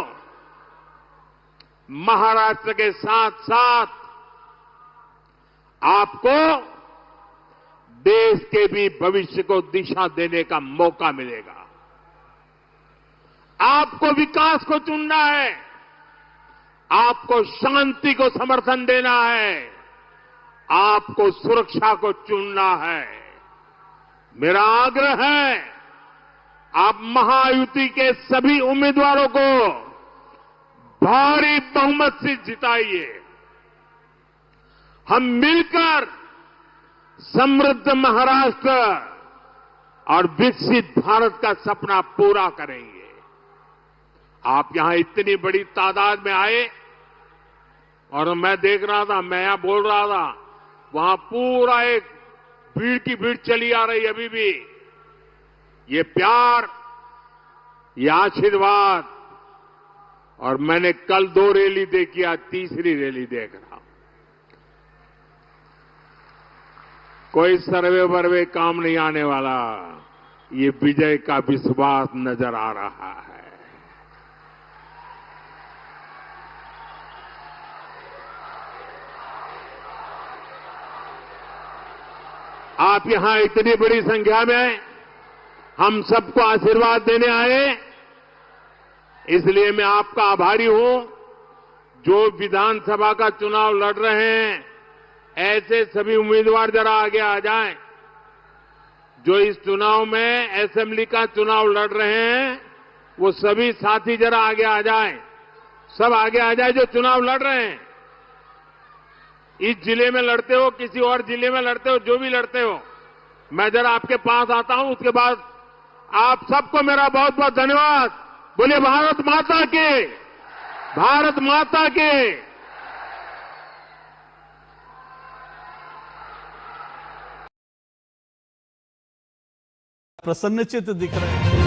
महाराष्ट्र के साथ साथ आपको देश के भी भविष्य को दिशा देने का मौका मिलेगा। आपको विकास को चुनना है, आपको शांति को समर्थन देना है, आपको सुरक्षा को चुनना है। मेरा आग्रह है, आप महायुति के सभी उम्मीदवारों को भारी बहुमत से जिताइए। हम मिलकर समृद्ध महाराष्ट्र और विकसित भारत का सपना पूरा करेंगे। आप यहां इतनी बड़ी तादाद में आए और मैं देख रहा था, मैं यहां बोल रहा था, वहां पूरा एक भीड़ की भीड़ चली आ रही अभी भी। ये प्यार, ये आशीर्वाद, और मैंने कल 2 रैली देखी, आज तीसरी रैली देख रहा हूं। कोई सर्वे वर्वे काम नहीं आने वाला, ये विजय का विश्वास नजर आ रहा है। आप यहां इतनी बड़ी संख्या में हम सबको आशीर्वाद देने आए, इसलिए मैं आपका आभारी हूं। जो विधानसभा का चुनाव लड़ रहे हैं, ऐसे सभी उम्मीदवार जरा आगे आ जाएं। जो इस चुनाव में असेंबली का चुनाव लड़ रहे हैं, वो सभी साथी जरा आगे आ जाएं। सब आगे आ जाए जो चुनाव लड़ रहे हैं। इस जिले में लड़ते हो, किसी और जिले में लड़ते हो, जो भी लड़ते हो, मैं जरा आपके पास आता हूं, उसके बाद आप सबको मेरा बहुत बहुत धन्यवाद। बोलिए भारत माता की, भारत माता की। प्रसन्नचित दिख रहे हैं।